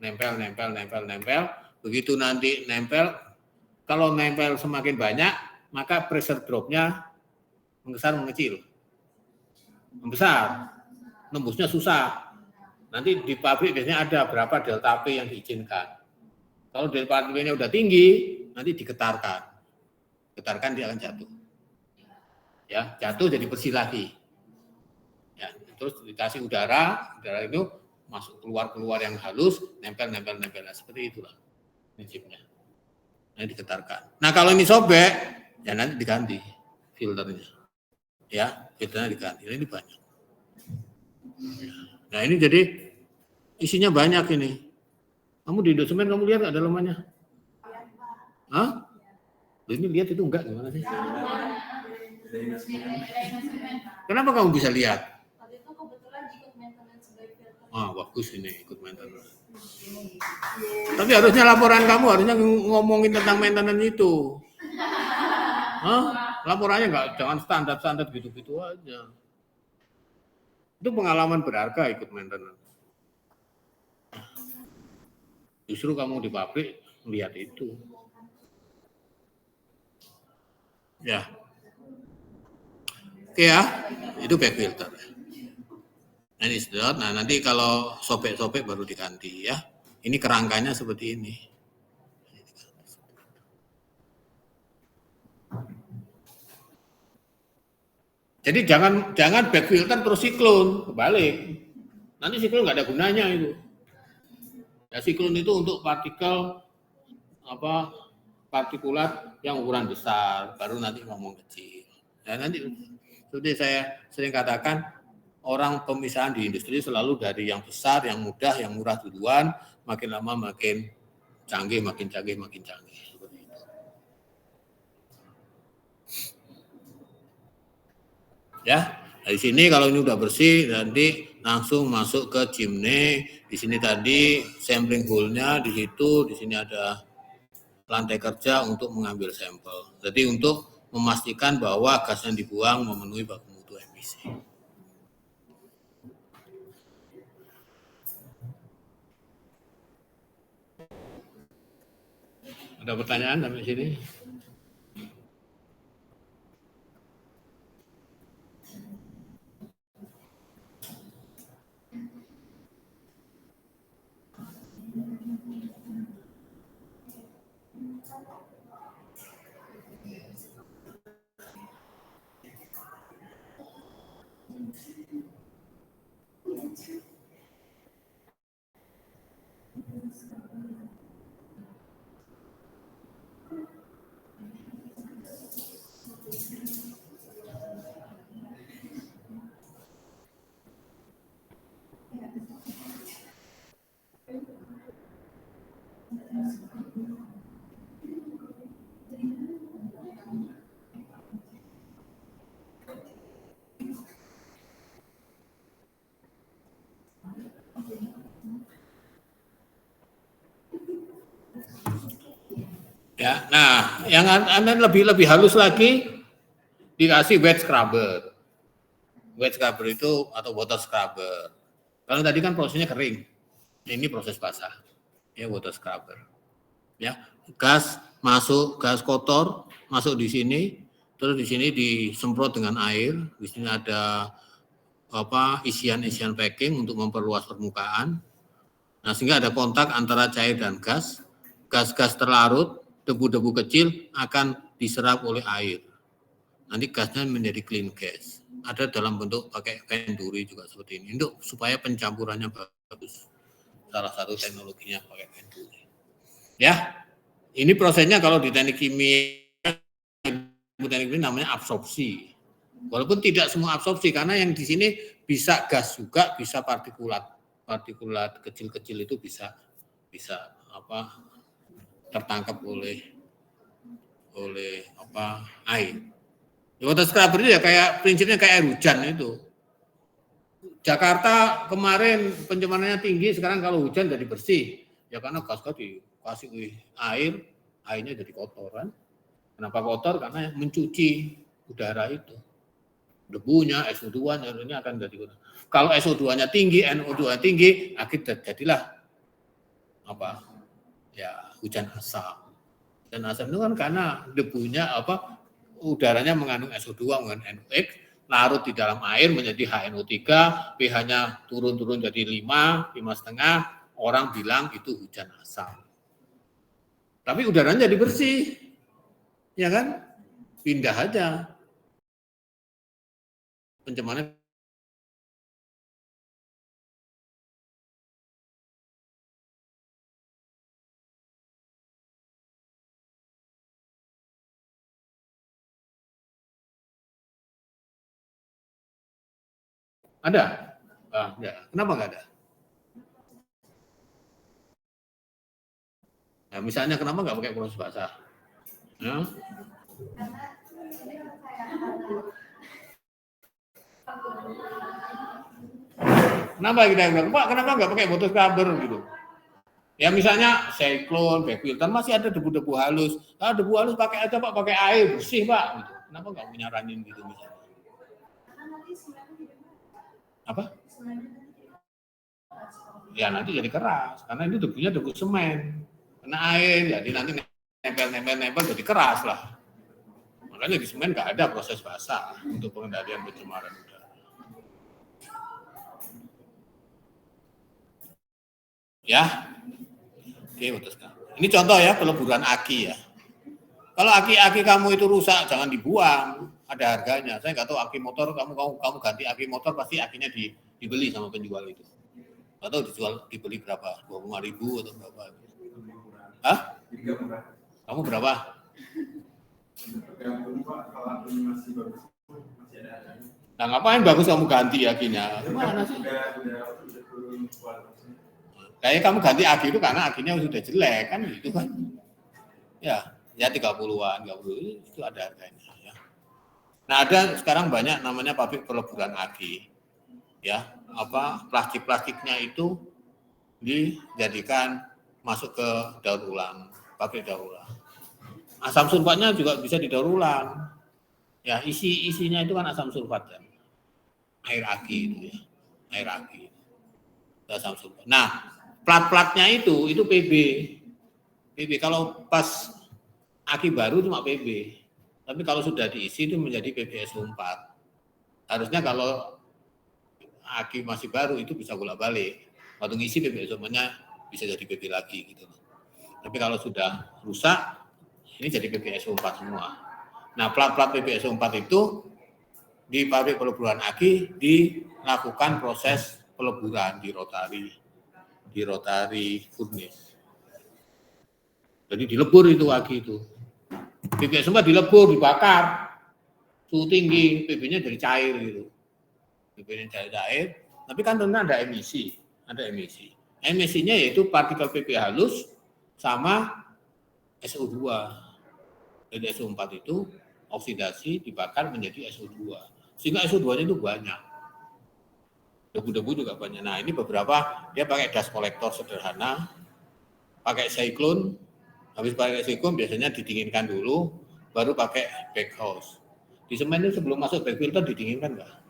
Speaker 1: Nempel. Begitu nanti nempel, kalau nempel semakin banyak, maka pressure drop-nya mengecil. Membesar. Nembusnya susah. Nanti di pabrik biasanya ada berapa delta P yang diizinkan. Kalau delta P-nya udah tinggi, nanti diketarkan. Ketarkan dia akan jatuh. Ya, jatuh jadi bersih lagi. Ya, terus dikasih udara itu masuk keluar yang halus, nempel. Nah, seperti itulah prinsipnya. Nah, diketarkan. Nah, kalau ini sobek, ya nanti diganti filternya. Ya, filternya diganti. Ini banyak. Nah, ini jadi isinya banyak ini. Kamu di dosemen kamu lihat ada lemahnya? Hah? Ini lihat itu enggak gimana sih? Kenapa kamu bisa lihat? Bagus ini ikut maintenance. Tapi harusnya laporan kamu harusnya ngomongin tentang maintenance itu. Laporannya jangan standar gitu-gitu aja. Itu pengalaman berharga ikut maintenance. Justru kamu di pabrik lihat itu. Ya. Oke ya, itu back filter. Nah, ini sedot. Nah, nanti kalau sobek-sobek baru diganti ya. Ini kerangkanya seperti ini. Jadi jangan back filter terus siklon, kebalik. Nanti siklon nggak ada gunanya itu. Ya, siklon itu untuk partikel apa partikulat yang ukuran besar, baru nanti ngomong kecil. Nah, nanti seperti saya sering katakan, orang pemisahan di industri selalu dari yang besar, yang mudah, yang murah duluan, makin lama makin canggih, makin canggih, makin canggih. Seperti itu. Ya, dari sini kalau ini udah bersih, nanti langsung masuk ke chimney. Di sini tadi sampling hole-nya di situ, di sini ada lantai kerja untuk mengambil sampel. Jadi untuk memastikan bahwa gas yang dibuang memenuhi baku mutu emisi. Ada pertanyaan sampai sini? Ya, nah yang Anda lebih halus lagi dikasih wet scrubber. Wet scrubber itu atau water scrubber. Kalau tadi kan prosesnya kering, ini proses basah. Ya, water scrubber. Ya, gas masuk, gas kotor masuk di sini, terus di sini disemprot dengan air. Di sini ada isian packing untuk memperluas permukaan. Nah, sehingga ada kontak antara cair dan gas. Gas-gas terlarut, debu-debu kecil akan diserap oleh air. Nanti gasnya menjadi clean gas. Ada dalam bentuk pakai Venturi juga seperti ini. Untuk supaya pencampurannya bagus. Salah satu teknologinya pakai Venturi. Ya, ini prosesnya kalau di teknik kimia, teknik ini namanya absorpsi. Walaupun tidak semua absorpsi, karena yang di sini bisa gas juga, bisa partikulat kecil-kecil itu bisa tertangkap oleh air. Water scrubber itu ya kayak prinsipnya kayak air hujan itu. Jakarta kemarin pencemaranya tinggi, sekarang kalau hujan jadi bersih. Ya karena gas-gas dikasih air, airnya jadi kotor kan. Kenapa kotor? Karena mencuci udara itu. Debunya, SO2-nya ini akan jadi kotor. Kalau SO2-nya tinggi, NO2-nya tinggi, akhirnya jadilah hujan asam. Dan asam itu kan karena debunya udaranya mengandung SO2 mengandung NOx, larut di dalam air menjadi HNO3, pH-nya turun jadi 5,5, orang bilang itu hujan asam. Tapi udaranya jadi bersih. Ya kan? Pindah aja. Pencemaran ada? Ya. Kenapa nggak ada? Nah, misalnya kenapa nggak pakai proses basah? Ya. Kenapa kita bilang, Pak, kenapa nggak pakai water scrubber gitu? Ya misalnya siklon, back filter masih ada debu-debu halus. Ah, debu halus pakai aja Pak, pakai air bersih Pak. Gitu. Kenapa nggak nyaranin gitu misalnya? Apa? Ya nanti jadi keras, karena ini debunya debu semen. Kena air, jadi nanti nempel jadi keras lah. Makanya di semen nggak ada proses basah untuk pengendalian pencemaran udara. Ya, oke putuskan. Ini contoh ya peleburan aki ya. Kalau aki-aki kamu itu rusak, jangan dibuang. Ada harganya. Saya nggak tahu aki motor kamu ganti aki motor pasti akinya dibeli sama penjual itu. Atau dibeli berapa? 25.000 atau berapa? Hah? Kamu berapa? Nah, ngapain bagus kamu ganti akinya? Mana sih? Kayak kamu ganti aki itu karena akinya sudah jelek kan gitu kan. Ya 30-an, 30 itu ada harganya ya. Nah, ada sekarang banyak namanya pabrik peleburan aki. Ya, plastiknya itu dijadikan masuk ke daur ulang, pabrik daur ulang. Asam sulfatnya juga bisa didaur ulang. Ya, isinya itu kan asam sulfat kan. Air aki itu ya. Air aki. Asam sulfat. Nah, plat-platnya itu PB. PB kalau pas aki baru cuma PB. Tapi kalau sudah diisi itu menjadi PbSO4. Harusnya kalau aki masih baru itu bisa bolak-balik. Waktu ngisi PbSO4-nya bisa jadi PB lagi gitu. Tapi kalau sudah rusak ini jadi PbSO4 semua. Nah, plat-plat PbSO4 itu di pabrik peleburan aki dilakukan proses peleburan di rotary furnace. Jadi dilebur itu aki itu. PbSO4 dilebur, dibakar, suhu tinggi, PB-nya jadi cair gitu. PB-nya cair, tapi kan tentu ada emisi. Emisinya yaitu partikel PP halus sama SO2. Jadi SO4 itu oksidasi dibakar menjadi SO2. Sehingga SO2-nya itu banyak. Debu-debu juga banyak. Nah, ini beberapa dia pakai dust collector sederhana, pakai cyclone. Habis pakai cyclone biasanya didinginkan dulu, baru pakai backhouse. Di semen itu sebelum masuk back filter didinginkan enggak?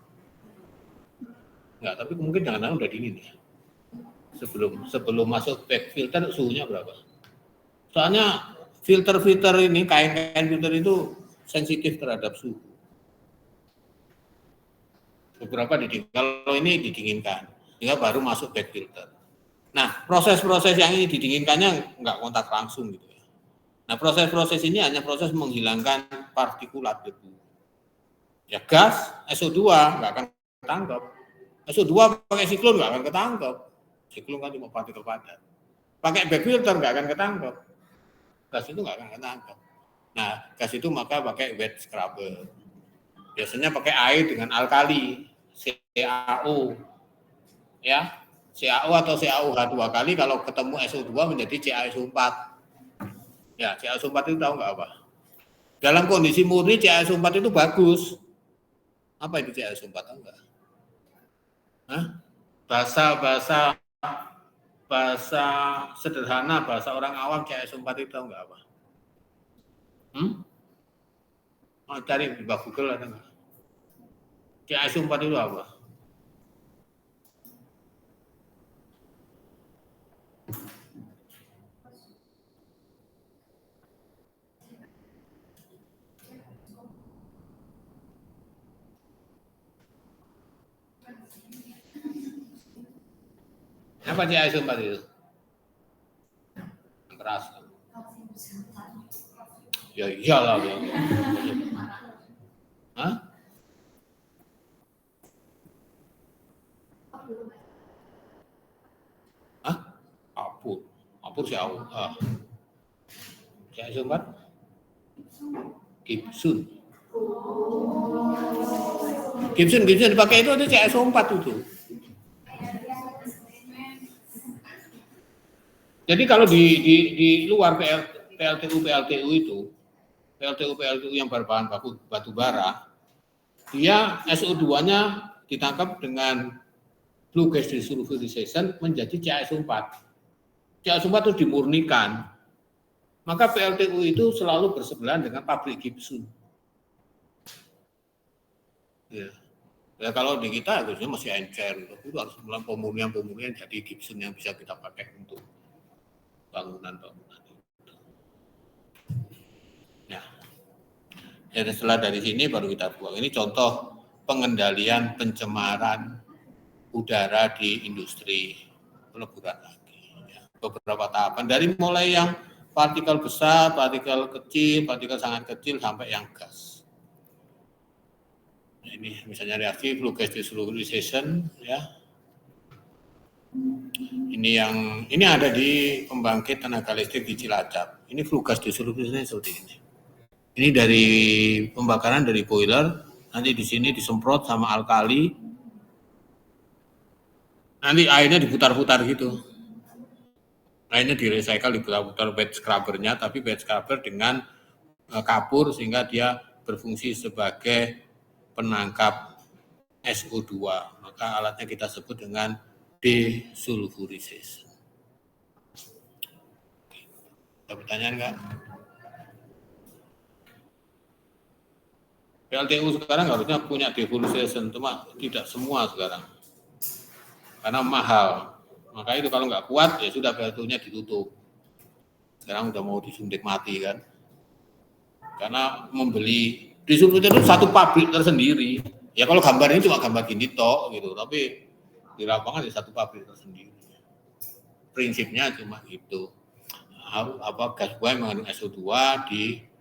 Speaker 1: Enggak, tapi mungkin jangan-jangan udah dingin ya. Sebelum masuk back filter suhunya berapa? Soalnya filter ini, kain filter itu sensitif terhadap suhu. Beberapa kalau ini didinginkan, sehingga baru masuk back filter. Nah, proses-proses yang ini didinginkannya enggak kontak langsung gitu ya. Nah, proses-proses ini hanya proses menghilangkan partikulat debu. Ya gas, SO2 enggak akan ketangkep. SO2 pakai siklon enggak akan ketangkep. Siklon kan cuma partikel padat. Pakai back filter enggak akan ketangkep. Gas itu enggak akan ketangkep. Nah, gas itu maka pakai wet scrubber. Biasanya pakai air dengan alkali, CaO. Ya, CaO atau CaOH 2 kali kalau ketemu SO2 menjadi CaSO4. Ya, CaSO4 itu tahu nggak apa? Dalam kondisi murni CaSO4 itu bagus. Apa itu CaSO4? Tahu nggak? Hah? Bahasa sederhana, bahasa orang awam CaSO4 itu tahu nggak apa? Cari di Google ada nggak? CaSO4 itu apa? Apa CaSO4 itu? Keras. Ya iyalah. Ya. Hah? Hah? Apur CaO. CaSO4? Gibson dipakai itu CaSO4 itu. Jadi kalau di luar PLTU yang berbahan baku batu bara, dia SO2-nya ditangkap dengan flue gas desulfurization menjadi CaSO4. CaSO4 itu dimurnikan. Maka PLTU itu selalu bersebelahan dengan pabrik Gibson. Ya kalau di kita harusnya masih encer, itu harus melakukan pemurnian jadi Gibson yang bisa kita pakai untuk bangunan. Ya, setelah dari sini baru kita buang. Ini contoh pengendalian pencemaran udara di industri peleburan lagi. Ya, beberapa tahapan dari mulai yang partikel besar, partikel kecil, partikel sangat kecil sampai yang gas. Nah, ini misalnya reaksi flue gas desulfurization, ya. Ini ada di pembangkit tenaga listrik di Cilacap. Ini flue gas desulfurization seperti ini. Ini dari pembakaran dari boiler, nanti di sini disemprot sama alkali, nanti airnya diputar-putar gitu. Airnya direcycle, diputar-putar bed scrubbernya, tapi bed scrubber dengan kapur sehingga dia berfungsi sebagai penangkap SO2. Maka alatnya kita sebut dengan desulfurization. Ada pertanyaan nggak? PLTU sekarang harusnya punya desulfurization, cuma tidak semua sekarang. Karena mahal. Maka itu kalau nggak kuat, ya sudah PLTU-nya ditutup. Sekarang udah mau disuntik mati kan. Karena membeli desulfurization itu satu pabrik tersendiri. Ya kalau gambar ini cuma gambar gini toh gitu, tapi di lapangan ya satu pabrik tersendiri. Prinsipnya cuma itu. Gas buang mengandung SO2 di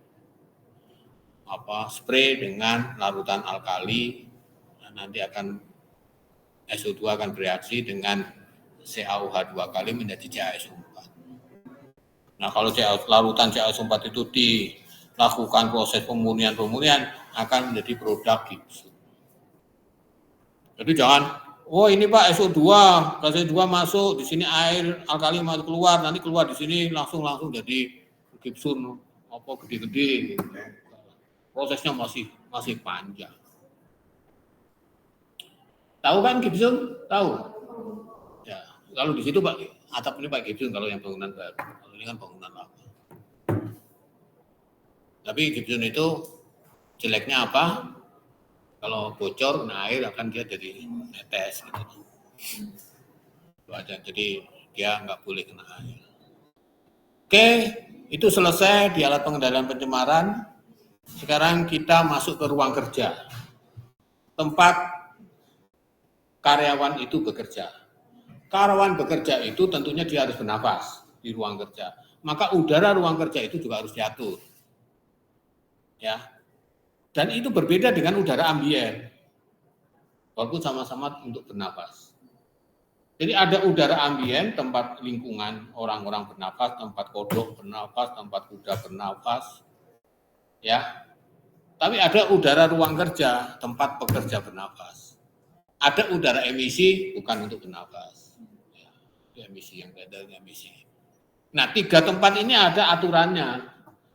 Speaker 1: spray dengan larutan alkali, nanti akan SO2 akan bereaksi dengan CaOH 2 kali menjadi CaSO4. Nah, kalau larutan CaSO4 itu dilakukan proses pemurnian akan menjadi produk gipsum. Jadi jangan, ini Pak SO2, gas SO2 masuk di sini, air alkali masuk keluar, nanti keluar di sini langsung jadi gipsum gede-gede. Gitu. Prosesnya masih panjang. Tahu kan gipsum? Tahu. Ya, kalau di situ Pak, atap ini Pak gipsum kalau yang bangunan baru. Kalau ini kan bangunan lama. Tapi gipsum itu jeleknya apa? Kalau bocor, air akan dia jadi netes gitu. Itu aja. Jadi dia nggak boleh kena air. Oke, itu selesai di alat pengendalian pencemaran. Sekarang kita masuk ke ruang kerja. Tempat karyawan itu bekerja. Karyawan bekerja itu tentunya dia harus bernafas di ruang kerja. Maka udara ruang kerja itu juga harus diatur. Ya. Dan itu berbeda dengan udara ambien. Walaupun sama-sama untuk bernafas. Jadi ada udara ambien, tempat lingkungan orang-orang bernafas, tempat kodok bernafas, tempat kuda bernafas. Ya. Tapi ada udara ruang kerja, tempat pekerja bernafas. Ada udara emisi, bukan untuk bernafas. Ya, itu emisi yang beda dengan emisi. Nah, 3 tempat ini ada aturannya.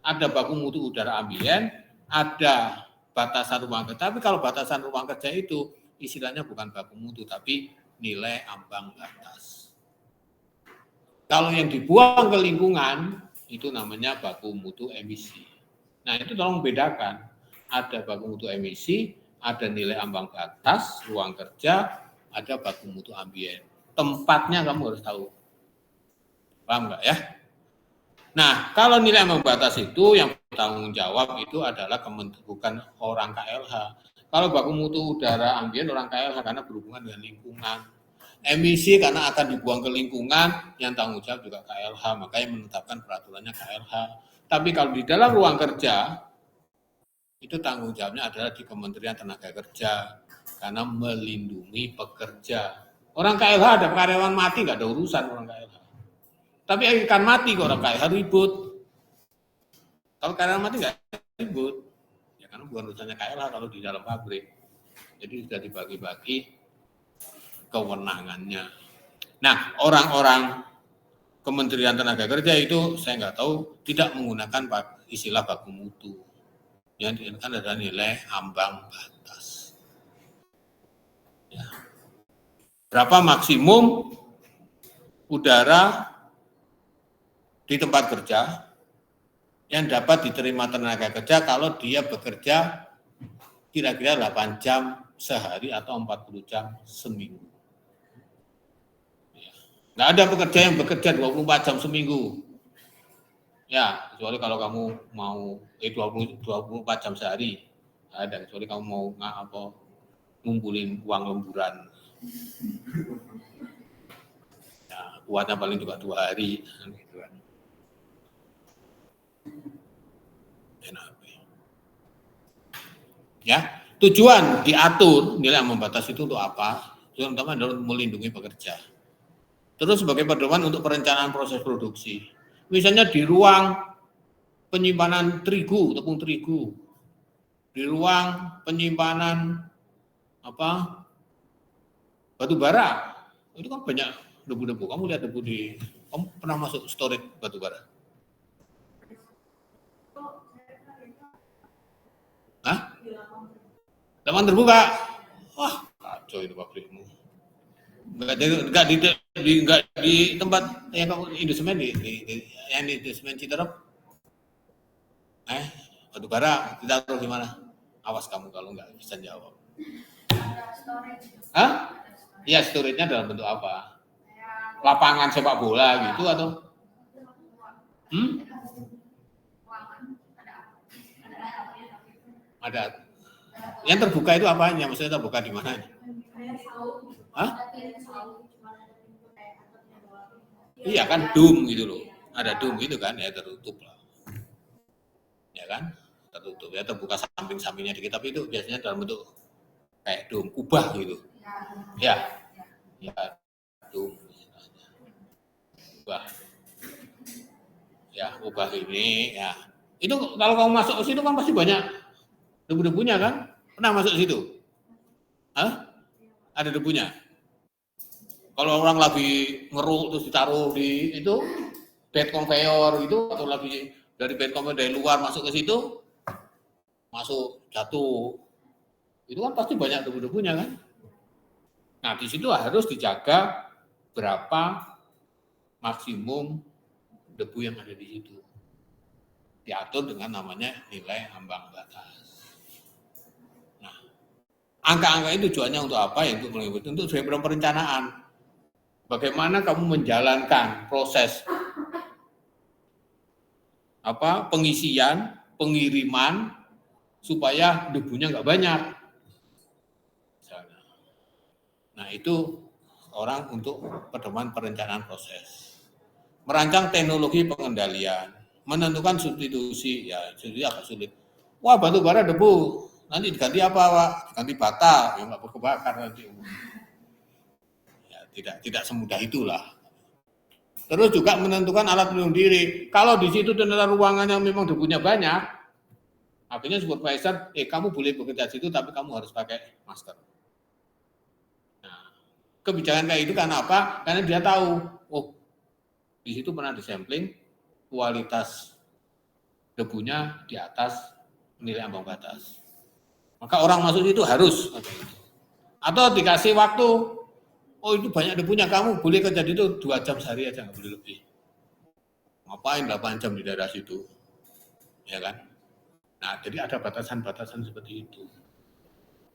Speaker 1: Ada baku mutu udara ambien, ada batasan ruang kerja. Tapi kalau batasan ruang kerja itu istilahnya bukan baku mutu, tapi nilai ambang batas. Kalau yang dibuang ke lingkungan, itu namanya baku mutu emisi. Nah, itu tolong bedakan. Ada baku mutu emisi, ada nilai ambang batas, ruang kerja, ada baku mutu ambien. Tempatnya kamu harus tahu. Paham nggak ya? Nah, kalau nilai ambang batas itu yang bertanggung jawab itu adalah bukan orang KLH. Kalau baku mutu udara ambien orang KLH karena berhubungan dengan lingkungan. Emisi karena akan dibuang ke lingkungan, yang tanggung jawab juga KLH, makanya menetapkan peraturannya KLH. Tapi kalau di dalam ruang kerja, itu tanggung jawabnya adalah di Kementerian Tenaga Kerja karena melindungi pekerja. Orang KLH ada karyawan mati nggak ada urusan orang KLH. Tapi ikan mati kok orang KLH ribut. Kalau karyawan mati nggak ribut, ya karena bukan urusannya KLH kalau di dalam pabrik. Jadi sudah dibagi-bagi kewenangannya. Nah, orang-orang Kementerian Tenaga Kerja itu saya nggak tahu tidak menggunakan istilah baku mutu. Yang digunakan adalah nilai ambang batas. Ya. Berapa maksimum udara di tempat kerja yang dapat diterima tenaga kerja kalau dia bekerja kira-kira 8 jam sehari atau 40 jam seminggu. Ya. Nggak ada pekerja yang bekerja 24 jam seminggu. Ya, kecuali kalau kamu mau 24 jam sehari. Ada, kecuali kamu mau ngumpulin uang lemburan. Ya, kuatnya paling juga 2 hari. Gitu kan. Ya, tujuan diatur nilai ambang batas itu untuk apa? Tujuan utama adalah melindungi pekerja. Terus sebagai pedoman untuk perencanaan proses produksi. Misalnya di ruang penyimpanan terigu, tepung terigu, di ruang penyimpanan batu bara, itu kan banyak debu-debu. Kamu lihat debu kamu pernah masuk storage batu bara? Hah? Lapangan terbuka? Wah, kacau itu pabrikmu. Enggak di tempat yang kamu Indosemen yang di Indosemen Citerep. Batu bara ditaruh di mana? Awas kamu kalau nggak bisa jawab. Hah? Iya, storage-nya dalam bentuk apa? Lapangan sepak bola gitu atau? Ada. Yang terbuka itu apanya? Maksudnya terbuka di mana? Hah? Iya kan, dum gitu loh. Ada dum gitu kan, ya tertutup lah. Ya kan? Tertutup ya, terbuka samping-sampingnya dikit, tapi itu biasanya dalam bentuk kayak dum, kubah gitu. Ya. Ya, dum. Kubah. Ya, kubah ini ya. Itu kalau kamu masuk ke situ kan pasti banyak debu-debunya kan? Pernah masuk ke situ? Hah? Ada debunya? Kalau orang lagi ngeruk terus ditaruh di itu bed conveyor gitu, atau lagi dari bed conveyor dari luar masuk ke situ, masuk jatuh, itu kan pasti banyak debu-debunya kan. Nah di situ harus dijaga berapa maksimum debu yang ada di situ, diatur dengan namanya nilai ambang batas. Nah angka-angka itu tujuannya untuk apa? Ya untuk sebagai perencanaan. Bagaimana kamu menjalankan proses pengisian, pengiriman supaya debunya nggak banyak. Nah itu orang untuk pedoman perencanaan proses. Merancang teknologi pengendalian, menentukan substitusi, ya substitusi agak sulit. Wah batu bara debu, nanti diganti apa Pak? Diganti bata, yang nggak kebakar nanti. Ya, tidak semudah itulah. Terus juga menentukan alat pelindung diri. Kalau di situ ternyata ruangan yang memang debunya banyak, akhirnya supervisor, kamu boleh bekerja di situ tapi kamu harus pakai masker. Nah, kebijakan kayak itu karena apa? Karena dia tahu, di situ pernah disampling kualitas debunya di atas nilai ambang batas. Maka orang masuk itu harus. Atau dikasih waktu, itu banyak debunya, kamu boleh kerja di itu 2 jam sehari aja, nggak boleh lebih. Ngapain 8 jam di daerah situ? Ya kan? Nah, jadi ada batasan-batasan seperti itu.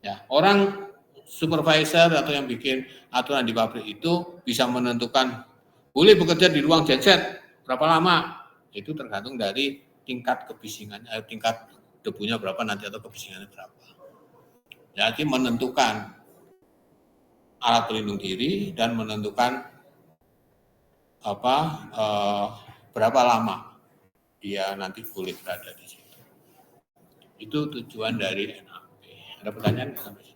Speaker 1: Ya, orang supervisor atau yang bikin aturan di pabrik itu bisa menentukan boleh bekerja di ruang genset berapa lama. Itu tergantung dari tingkat kebisingannya, tingkat debunya berapa nanti atau kebisingannya berapa. Jadi menentukan alat pelindung diri dan menentukan berapa lama dia nanti boleh berada di situ. Itu tujuan dari NAP. Ada pertanyaan sampai sini?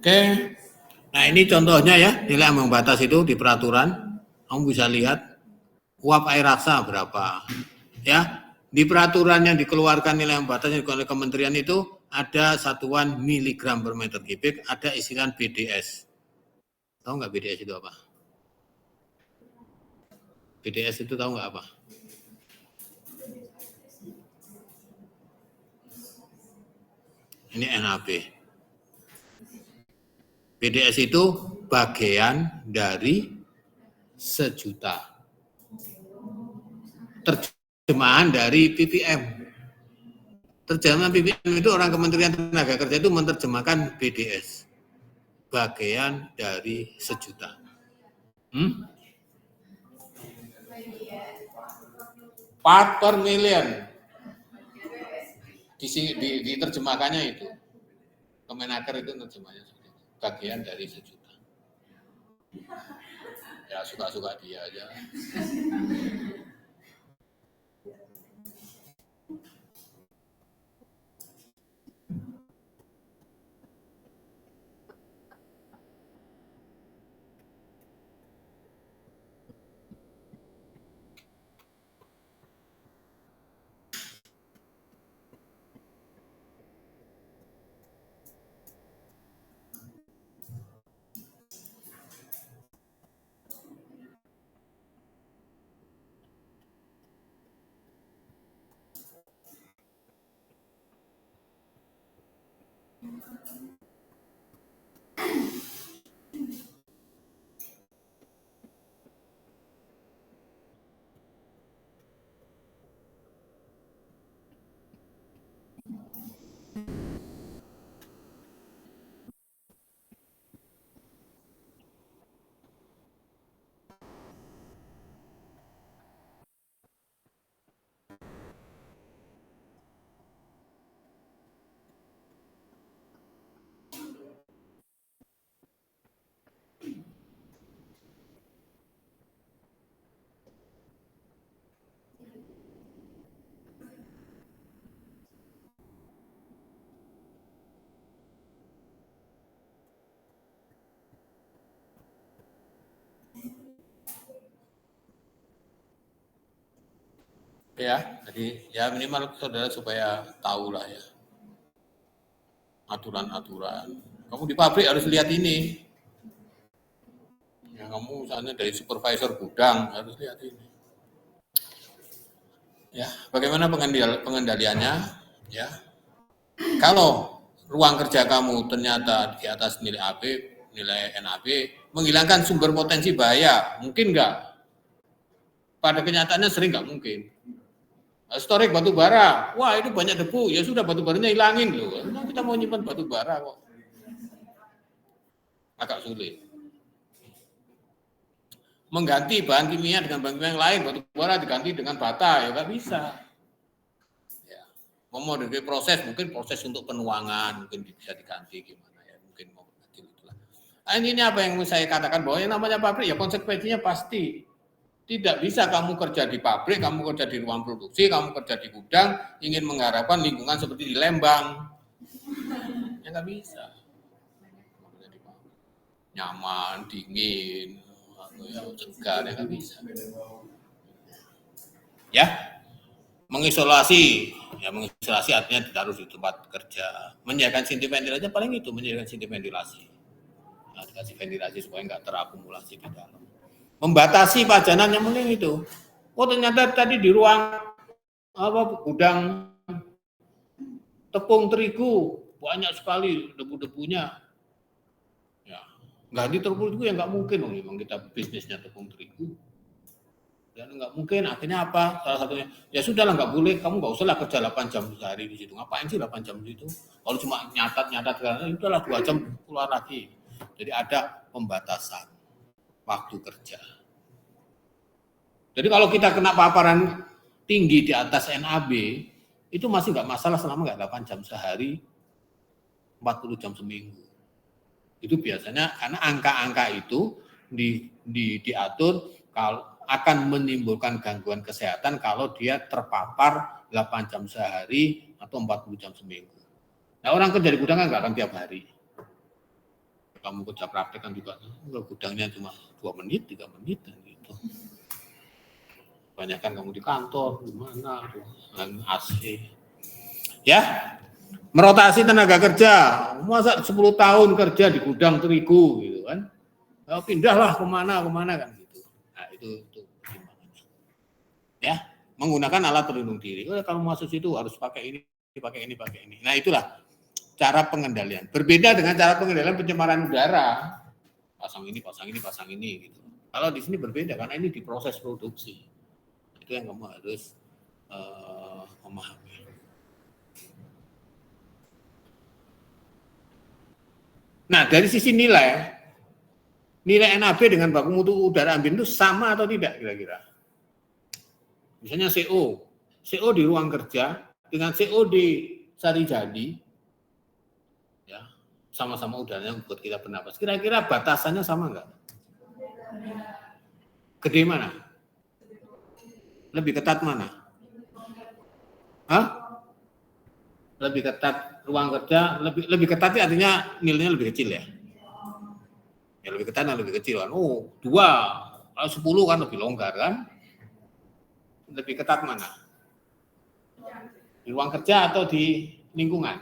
Speaker 1: Oke. Nah, ini contohnya ya, nilai ambang batas itu di peraturan. Kamu bisa lihat uap air raksa berapa. Ya, di peraturan yang dikeluarkan nilai ambang batas yang oleh kementerian itu ada satuan miligram per meter kubik, ada istilah BDS. Tahu nggak BDS itu apa? BDS itu tahu nggak apa? Ini NAB. BDS itu bagian dari sejuta. Terjemahan dari PPM. Terjemahan PPM itu orang Kementerian Tenaga Kerja itu menerjemahkan BDS. Bagian dari sejuta. Part per million. Diterjemahkannya itu. Kemenaker itu terjemahnya bagian dari sejuta. Ya suka-suka dia aja. Ya, jadi ya minimal saudara supaya tahu lah ya aturan-aturan. Kamu di pabrik harus lihat ini. Ya, kamu misalnya dari supervisor gudang harus lihat ini. Ya, bagaimana pengendaliannya? Ya, kalau ruang kerja kamu ternyata di atas nilai AB, nilai NAB, menghilangkan sumber potensi bahaya, mungkin nggak? Pada kenyataannya sering nggak mungkin. Storage batu bara, wah itu banyak debu, ya sudah batu baranya hilangin loh. Nah, kita mau nyimpan batu bara kok. Agak sulit. Mengganti bahan kimia dengan bahan kimia yang lain, batu bara diganti dengan bata, ya nggak bisa. Ya. Memodifikasi proses, mungkin proses untuk penuangan, mungkin bisa diganti gimana ya, mungkin mau ganti itulah. Nah, ini apa yang saya katakan bahwa yang namanya pabrik ya konsekuensinya pasti. Tidak bisa kamu kerja di pabrik, kamu kerja di ruang produksi, kamu kerja di gudang, ingin mengharapkan lingkungan seperti di Lembang. Ya nggak bisa. Nyaman, dingin, segar, ya nggak bisa. Ya, mengisolasi. Ya, mengisolasi artinya ditaruh di tempat kerja. Menyediakan sinti ventilasi, paling itu, menyediakan sinti ventilasi. Nah, dikasih ventilasi supaya nggak terakumulasi di dalam. Membatasi pajanan yang penting itu. Oh ternyata tadi di ruang gudang tepung terigu banyak sekali debu-debunya. Ya, ganti tepung terigu ya nggak mungkin loh, memang kita bisnisnya tepung terigu. Dan nggak mungkin, akhirnya apa? Salah satunya, ya sudahlah nggak boleh, kamu nggak usah lah kerja 8 jam sehari di situ. Ngapain sih 8 jam di situ? Kalau cuma nyatat-nyatat, udahlah 2 jam keluar lagi. Jadi ada pembatasan waktu kerja. Jadi kalau kita kena paparan tinggi di atas NAB, itu masih nggak masalah selama nggak 8 jam sehari, 40 jam seminggu. Itu biasanya karena angka-angka itu diatur kalau akan menimbulkan gangguan kesehatan kalau dia terpapar 8 jam sehari atau 40 jam seminggu. Nah orang kerja di gudang kan nggak akan tiap hari. kamu kerja praktek kan juga gudangnya cuma 2 menit, 3 menit gitu. Banyak kan kamu di kantor, di mana, dengan AC. Ya, merotasi tenaga kerja. Masa 10 tahun kerja di gudang terigu gitu kan. Pindahlah kemana kan gitu. Nah, itu pertimbangannya. Ya, menggunakan alat pelindung diri. Kalau masuk situ harus pakai ini. Nah, itulah cara pengendalian. Berbeda dengan cara pengendalian pencemaran udara. Pasang ini gitu. Kalau di sini berbeda karena ini di proses produksi. Itu yang kamu harus memahami. Nah, dari sisi nilai NAB dengan baku mutu udara ambien itu sama atau tidak kira-kira? Misalnya CO di ruang kerja dengan CO di sari jadi, ya sama-sama udaranya buat kita bernapas. Kira-kira batasannya sama nggak? Gede mana? Lebih ketat mana? Hah? Lebih ketat ruang kerja, lebih ketat artinya nilainya lebih kecil ya? Ya lebih ketat dan lebih kecil kan. 2, kalau 10 kan lebih longgar kan? Lebih ketat mana? Di ruang kerja atau di lingkungan?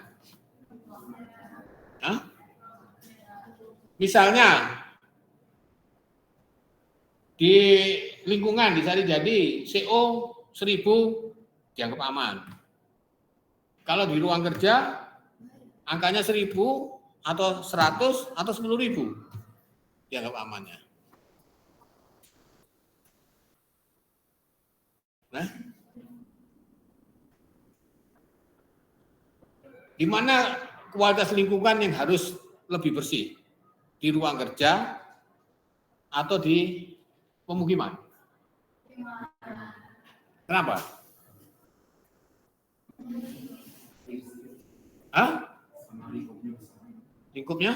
Speaker 1: Hah? Misalnya di lingkungan di sari jadi CO 1000 dianggap aman. Kalau di ruang kerja angkanya 1000 atau 100 atau 10.000 dianggap amannya. Nah, di mana kualitas lingkungan yang harus lebih bersih? Di ruang kerja atau di pemukiman? Kenapa? Hah? Lingkupnya?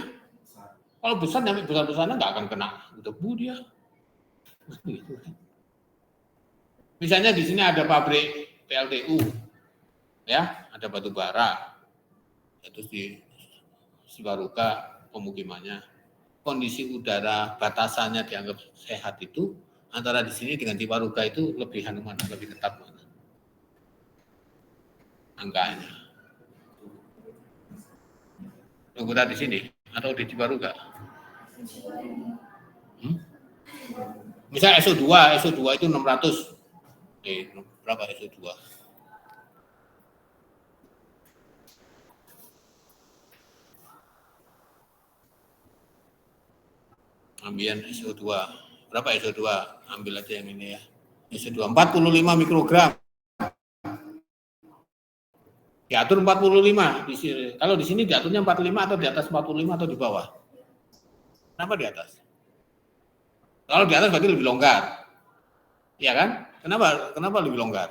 Speaker 1: Kalau besar, sampai besar-besarnya nggak akan kena debu dia. Misalnya di sini ada pabrik PLTU, ya, ada batu bara, itu di Sibaruka pemukimannya. Kondisi udara batasannya dianggap sehat itu antara di sini dengan Ciparuga itu lebih mana, lebih ketat mana? Angkanya. Tunggu di sini atau di Ciparuga? Misal SO2 itu 600. Berapa SO2? Ambien SO2. Berapa SO2? Ambil aja yang ini ya. SO2 45 mikrogram. Diatur 45 di sini. Kalau di sini diaturnya 45 atau di atas 45 atau di bawah? Kenapa di atas? Kalau di atas berarti lebih longgar. Iya kan? Kenapa lebih longgar?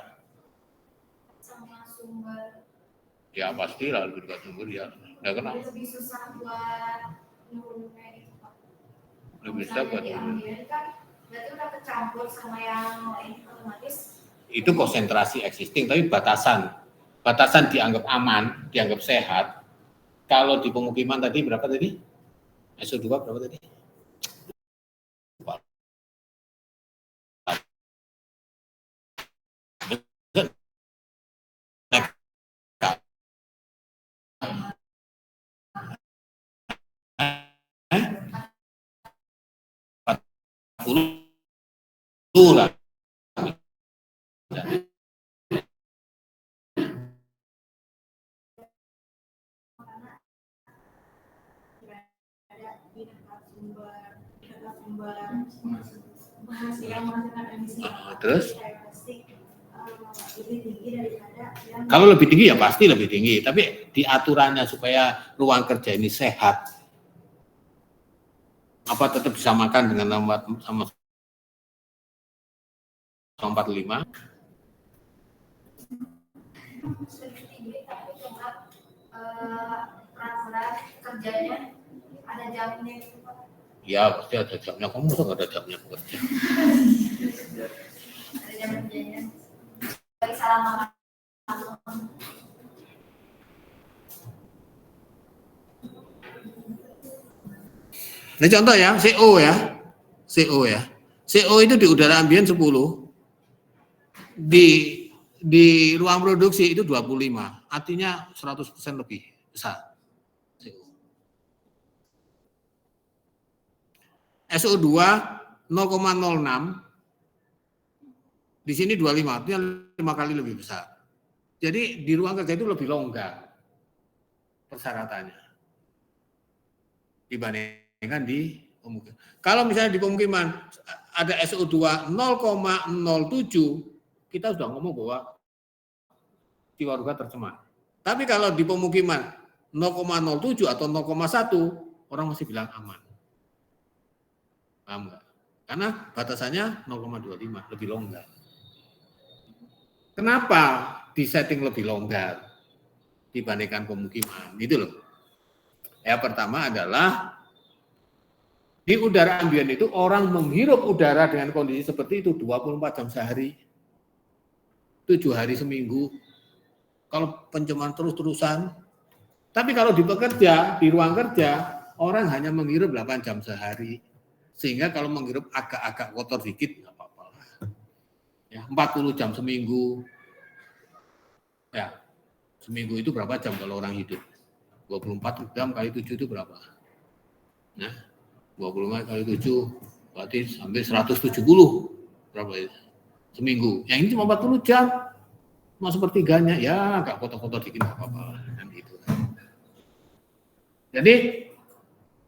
Speaker 2: Sama sumber.
Speaker 1: Ya pasti lah lebih dekat sumber ya. Enggak kenapa?
Speaker 2: Lebih susah buat nurunnya gitu Pak.
Speaker 1: Lebih susah buat
Speaker 2: nurunnya. Kan berarti udah kecampur sama yang lain otomatis.
Speaker 1: Itu konsentrasi existing, tapi batasan dianggap aman, dianggap sehat. Kalau di pemukiman tadi berapa tadi? SO2 berapa tadi? Lah. Terus? Kalau lebih tinggi ya pasti lebih tinggi, tapi di aturannya supaya ruang kerja ini sehat, apa tetap disamakan dengan sama 45?
Speaker 2: Peraturan kerjanya ada jamnya gitu Pak.
Speaker 1: Ya pasti ada jamnya, kamu nggak ada jamnya bekerja.
Speaker 2: Ada jam kerjanya. Bagi salam
Speaker 1: Ini contoh ya, CO ya. CO ya. CO itu di udara ambien 10. Di ruang produksi itu 25. Artinya 100% lebih besar. CO. SO2 0,06. Di sini 25, artinya 5 kali lebih besar. Jadi di ruang kerja itu lebih longgar persyaratannya dibandingkan di pemukiman. Kalau misalnya di pemukiman ada SO2 0,07, kita sudah ngomong bahwa jiwa ruga tercemar. Tapi kalau di pemukiman 0,07 atau 0,1, orang masih bilang aman. Paham nggak? Karena batasannya 0,25, lebih longgar. Kenapa disetting lebih longgar dibandingkan pemukiman? Gitu loh. Ya, pertama adalah di udara ambien itu orang menghirup udara dengan kondisi seperti itu 24 jam sehari, 7 hari seminggu. Kalau pencemaran terus-terusan. Tapi kalau di pekerja, di ruang kerja, orang hanya menghirup 8 jam sehari. Sehingga kalau menghirup agak-agak kotor dikit, nggak apa-apa. Ya, 40 jam seminggu. Ya, seminggu itu berapa jam kalau orang hidup? 24 jam kali 7 itu berapa? Nah, 25 kali 7 berarti hampir 170. Berapa itu? Seminggu. Yang ini cuma 40 jam. Cuma sepertiganya, ya agak kotor-kotor dikit nggak apa-apa. Gitu. Jadi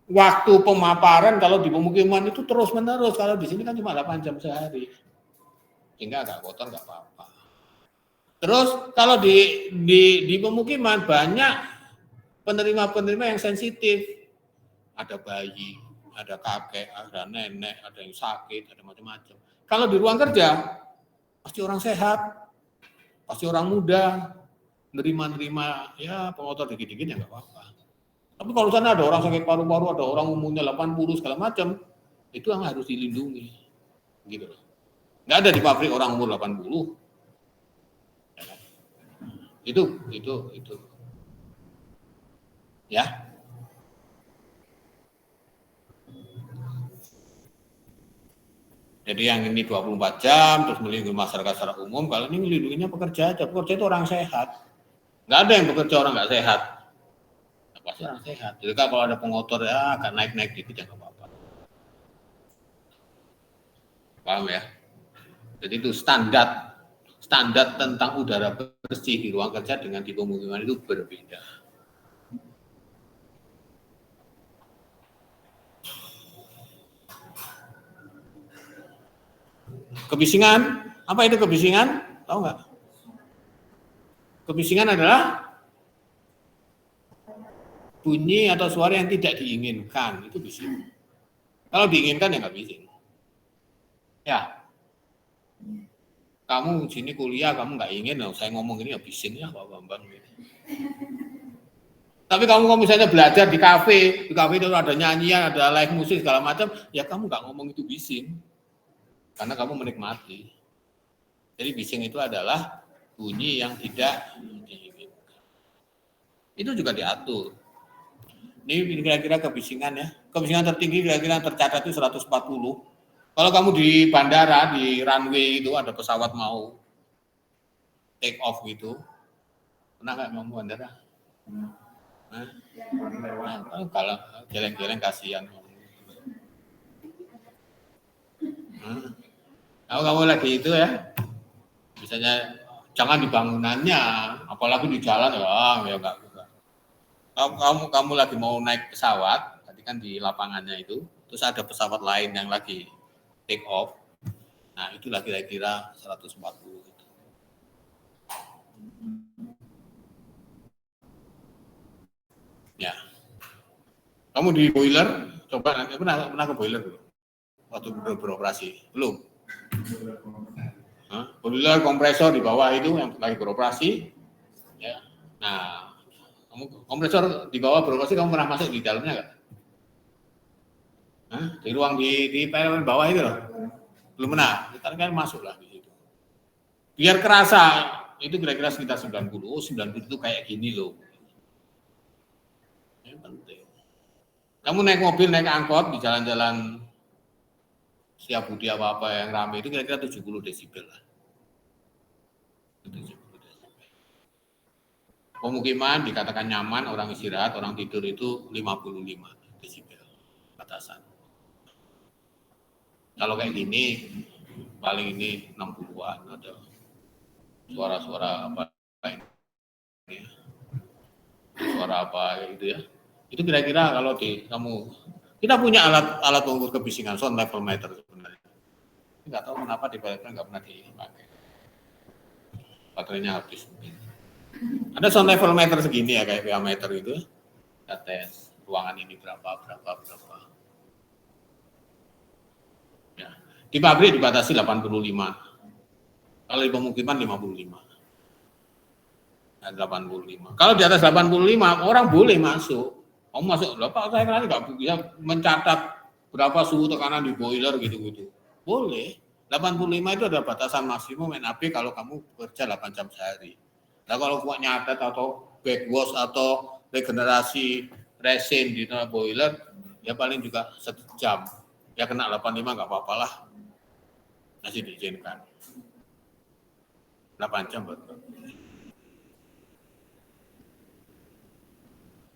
Speaker 1: waktu pemaparan kalau di pemukiman itu terus-menerus, kalau di sini kan cuma 8 jam sehari. Sehingga agak kotor nggak apa-apa. Terus kalau di pemukiman banyak penerima-penerima yang sensitif. Ada bayi, ada kakek, ada nenek, ada yang sakit, ada macam-macam. Kalau di ruang kerja pasti orang sehat, pasti orang muda, nerima-nerima ya pengotor dikit-dikit ya nggak apa-apa. Tapi kalau sana ada orang sakit paru-paru, ada orang umurnya 80 segala macam, itu yang harus dilindungi. Gitu loh. Nggak ada di pabrik orang umur 80. Itu. Ya. Jadi yang ini 24 jam, terus melindungi masyarakat secara umum, kalau ini melindunginya pekerja aja. Pekerja itu orang sehat. Nggak ada yang bekerja orang nggak sehat. Nah, pasti orang sehat. Jadi kalau ada pengotor ya agak naik-naik dikit ya nggak apa-apa. Paham ya? Jadi itu standar tentang udara bersih di ruang kerja dengan di pemukiman itu berbeda. Kebisingan, apa itu kebisingan? Tahu nggak? Kebisingan adalah bunyi atau suara yang tidak diinginkan, itu bising. Kalau diinginkan ya nggak bising. Ya, kamu sini kuliah, kamu nggak ingin, saya ngomong ini ya bising ya Pak Bambang. Tapi kamu misalnya belajar di kafe itu ada nyanyian, ada live musik segala macam, ya kamu nggak ngomong itu bising. Karena kamu menikmati. Jadi bising itu adalah bunyi yang tidak diinginkan. Itu juga diatur. Ini kira-kira kebisingan ya. Kebisingan tertinggi kira-kira tercatat itu 140. Kalau kamu di bandara, di runway itu ada pesawat mau take off gitu. Pernah nggak kamu bandara? Nah, kalau geleng-geleng kasihan. Kalau kamu lagi itu ya, misalnya jangan di bangunannya, apalagi di jalan ya enggak. Kamu lagi mau naik pesawat, tadi kan di lapangannya itu, terus ada pesawat lain yang lagi take off. Nah, itulah kira-kira 140 gitu. Ya. Kamu di boiler, coba nanti pernah ke boiler dulu? Waktu beroperasi? Belum? Boiler kompresor di bawah itu yang lagi beroperasi. Ya. Nah, kompresor di bawah beroperasi, kamu pernah masuk di dalamnya nggak? Di ruang di panel bawah itu loh. Belum pernah. Kita kan masuk lah di situ. Biar kerasa, itu kira-kira sekitar 90. Oh, 90 itu kayak gini loh. Ini penting. Kamu naik mobil, naik angkot di jalan-jalan Setiabudi apa-apa yang ramai itu kira-kira 70 desibel lah. 70 desibel. Pemukiman dikatakan nyaman, orang istirahat, orang tidur itu 55 desibel batasan. Kalau kayak gini, paling ini 60-an ada suara-suara apa ini, suara apa gitu ya. Itu kira-kira kalau kita punya alat pengukur kebisingan sound level meter sebenarnya. Nggak tahu kenapa di baterai nggak pernah dipakai. Baterainya habis mungkin. Ada sound level meter segini ya kayak PA meter itu. Kita tes ruangan ini berapa. Ya. Di pabrik dibatasi 85. Kalau di pemukiman 55. Nah, 85. Kalau di atas 85 orang boleh masuk. Kamu masuk, Pak saya kan nggak bisa mencatat berapa suhu tekanan di boiler gitu-gitu. Boleh. 85 itu adalah batasan maksimum NAB kalau kamu kerja 8 jam sehari. Nah kalau buat nyatet atau backwash atau regenerasi resin di boiler, ya paling juga 1 jam. Ya kena 85 nggak apa-apa lah. Masih diizinkan. 8 jam betul.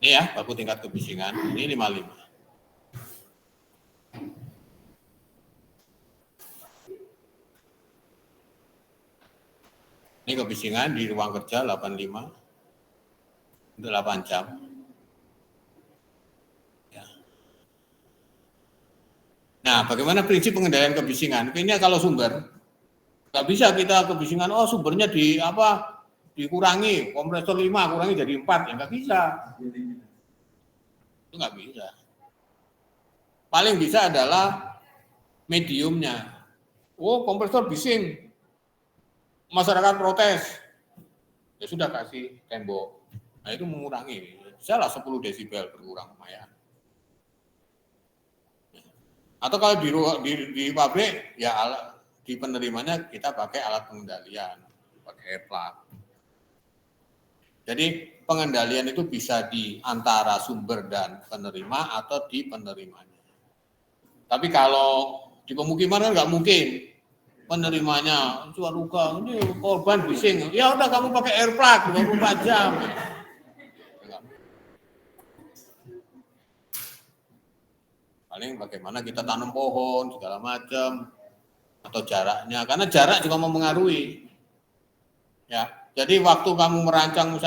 Speaker 1: Ini ya, baku tingkat kebisingan, ini 55. Ini kebisingan di ruang kerja 85, untuk 8 jam. Ya. Nah, bagaimana prinsip pengendalian kebisingan? Ini kalau sumber, nggak bisa kita kebisingan, sumbernya dikurangi, kompresor 5 kurangi jadi 4, ya nggak bisa. Itu nggak bisa. Paling bisa adalah mediumnya. Kompresor bising, masyarakat protes, ya sudah kasih tembok. Nah itu mengurangi, bisa lah 10 desibel berkurang lumayan. Atau kalau di pabrik, ya di penerimanya kita pakai alat pengendalian, pakai plug. Jadi pengendalian itu bisa di antara sumber dan penerima atau di penerimanya. Tapi kalau di pemukiman kan nggak mungkin penerimanya suara ini korban bising. Ya udah kamu pakai air plug 24 jam. Paling bagaimana kita tanam pohon segala macam atau jaraknya, karena jarak juga mempengaruhi. Ya, jadi waktu kamu merancang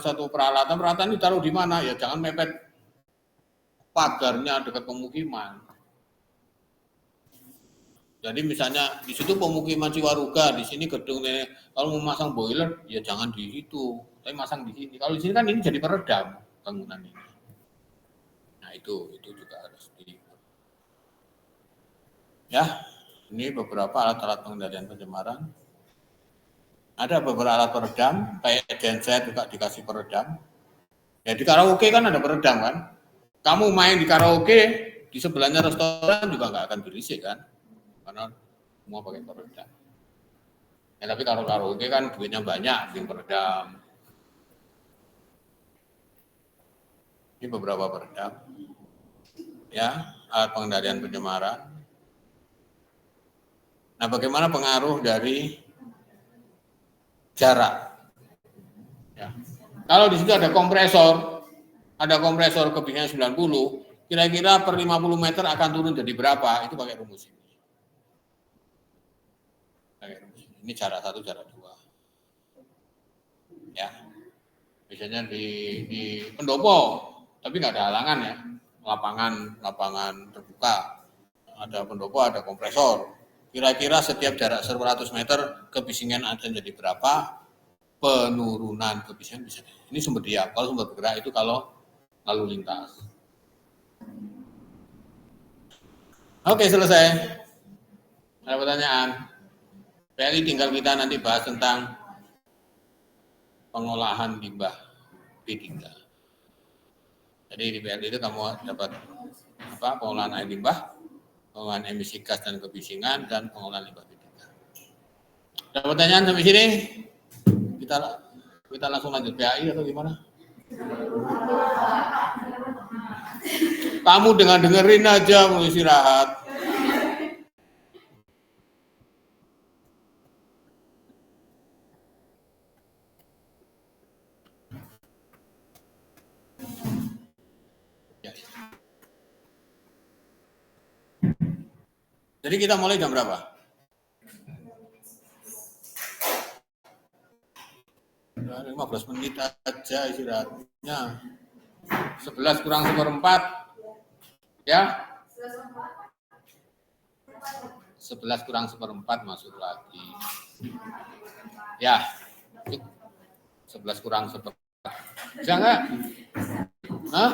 Speaker 1: satu peralatan ini taruh di mana? Ya jangan mepet pagarnya dekat pemukiman. Jadi misalnya di situ pemukiman Ciwaruga, di sini gedung ini, kalau mau masang boiler ya jangan di situ, tapi masang di sini. Kalau di sini kan ini jadi peredam bangunan ini. Nah itu juga harus ya. Ini beberapa alat-alat pengendalian pencemaran. Ada beberapa alat peredam, kayak genset juga dikasih peredam. Ya di karaoke kan ada peredam kan. Kamu main di karaoke, di sebelahnya restoran juga nggak akan berisik kan. Karena semua pakai peredam. Ya tapi kalau karaoke kan duitnya banyak, bikin peredam. Ini beberapa peredam. Ya, alat pengendalian pencemaran. Nah, bagaimana pengaruh dari jarak? Ya. Kalau di situ ada kompresor kebisingan 90, kira-kira per 50 meter akan turun jadi berapa? Itu pakai rumus ini. Ini jarak 1, jarak 2. Ya. Biasanya di pendopo, tapi nggak ada halangan ya. Lapangan terbuka. Ada pendopo, ada kompresor. Kira-kira setiap jarak 100 meter kebisingan akan jadi berapa? Penurunan kebisingan bisa. Ini sumber diam. Kalau sumber bergerak itu kalau lalu lintas. Oke, selesai. Ada pertanyaan? PLI tinggal kita nanti bahas tentang pengolahan limbah B3. Jadi di PLI itu kamu dapat pengolahan air limbah, pengolahan emisi gas dan kebisingan, dan pengolahan limbah B3. Ada pertanyaan sampai sini? Kita langsung lanjut PAI atau gimana? Kamu dengan dengerin aja mau istirahat. Jadi kita mulai jam berapa? Nah, 15 menit aja istirahatnya. 11 kurang 1/4. Ya? 11 kurang 1/4 masuk lagi. Ya. 11 kurang 1/4. Bisa nggak? Hah?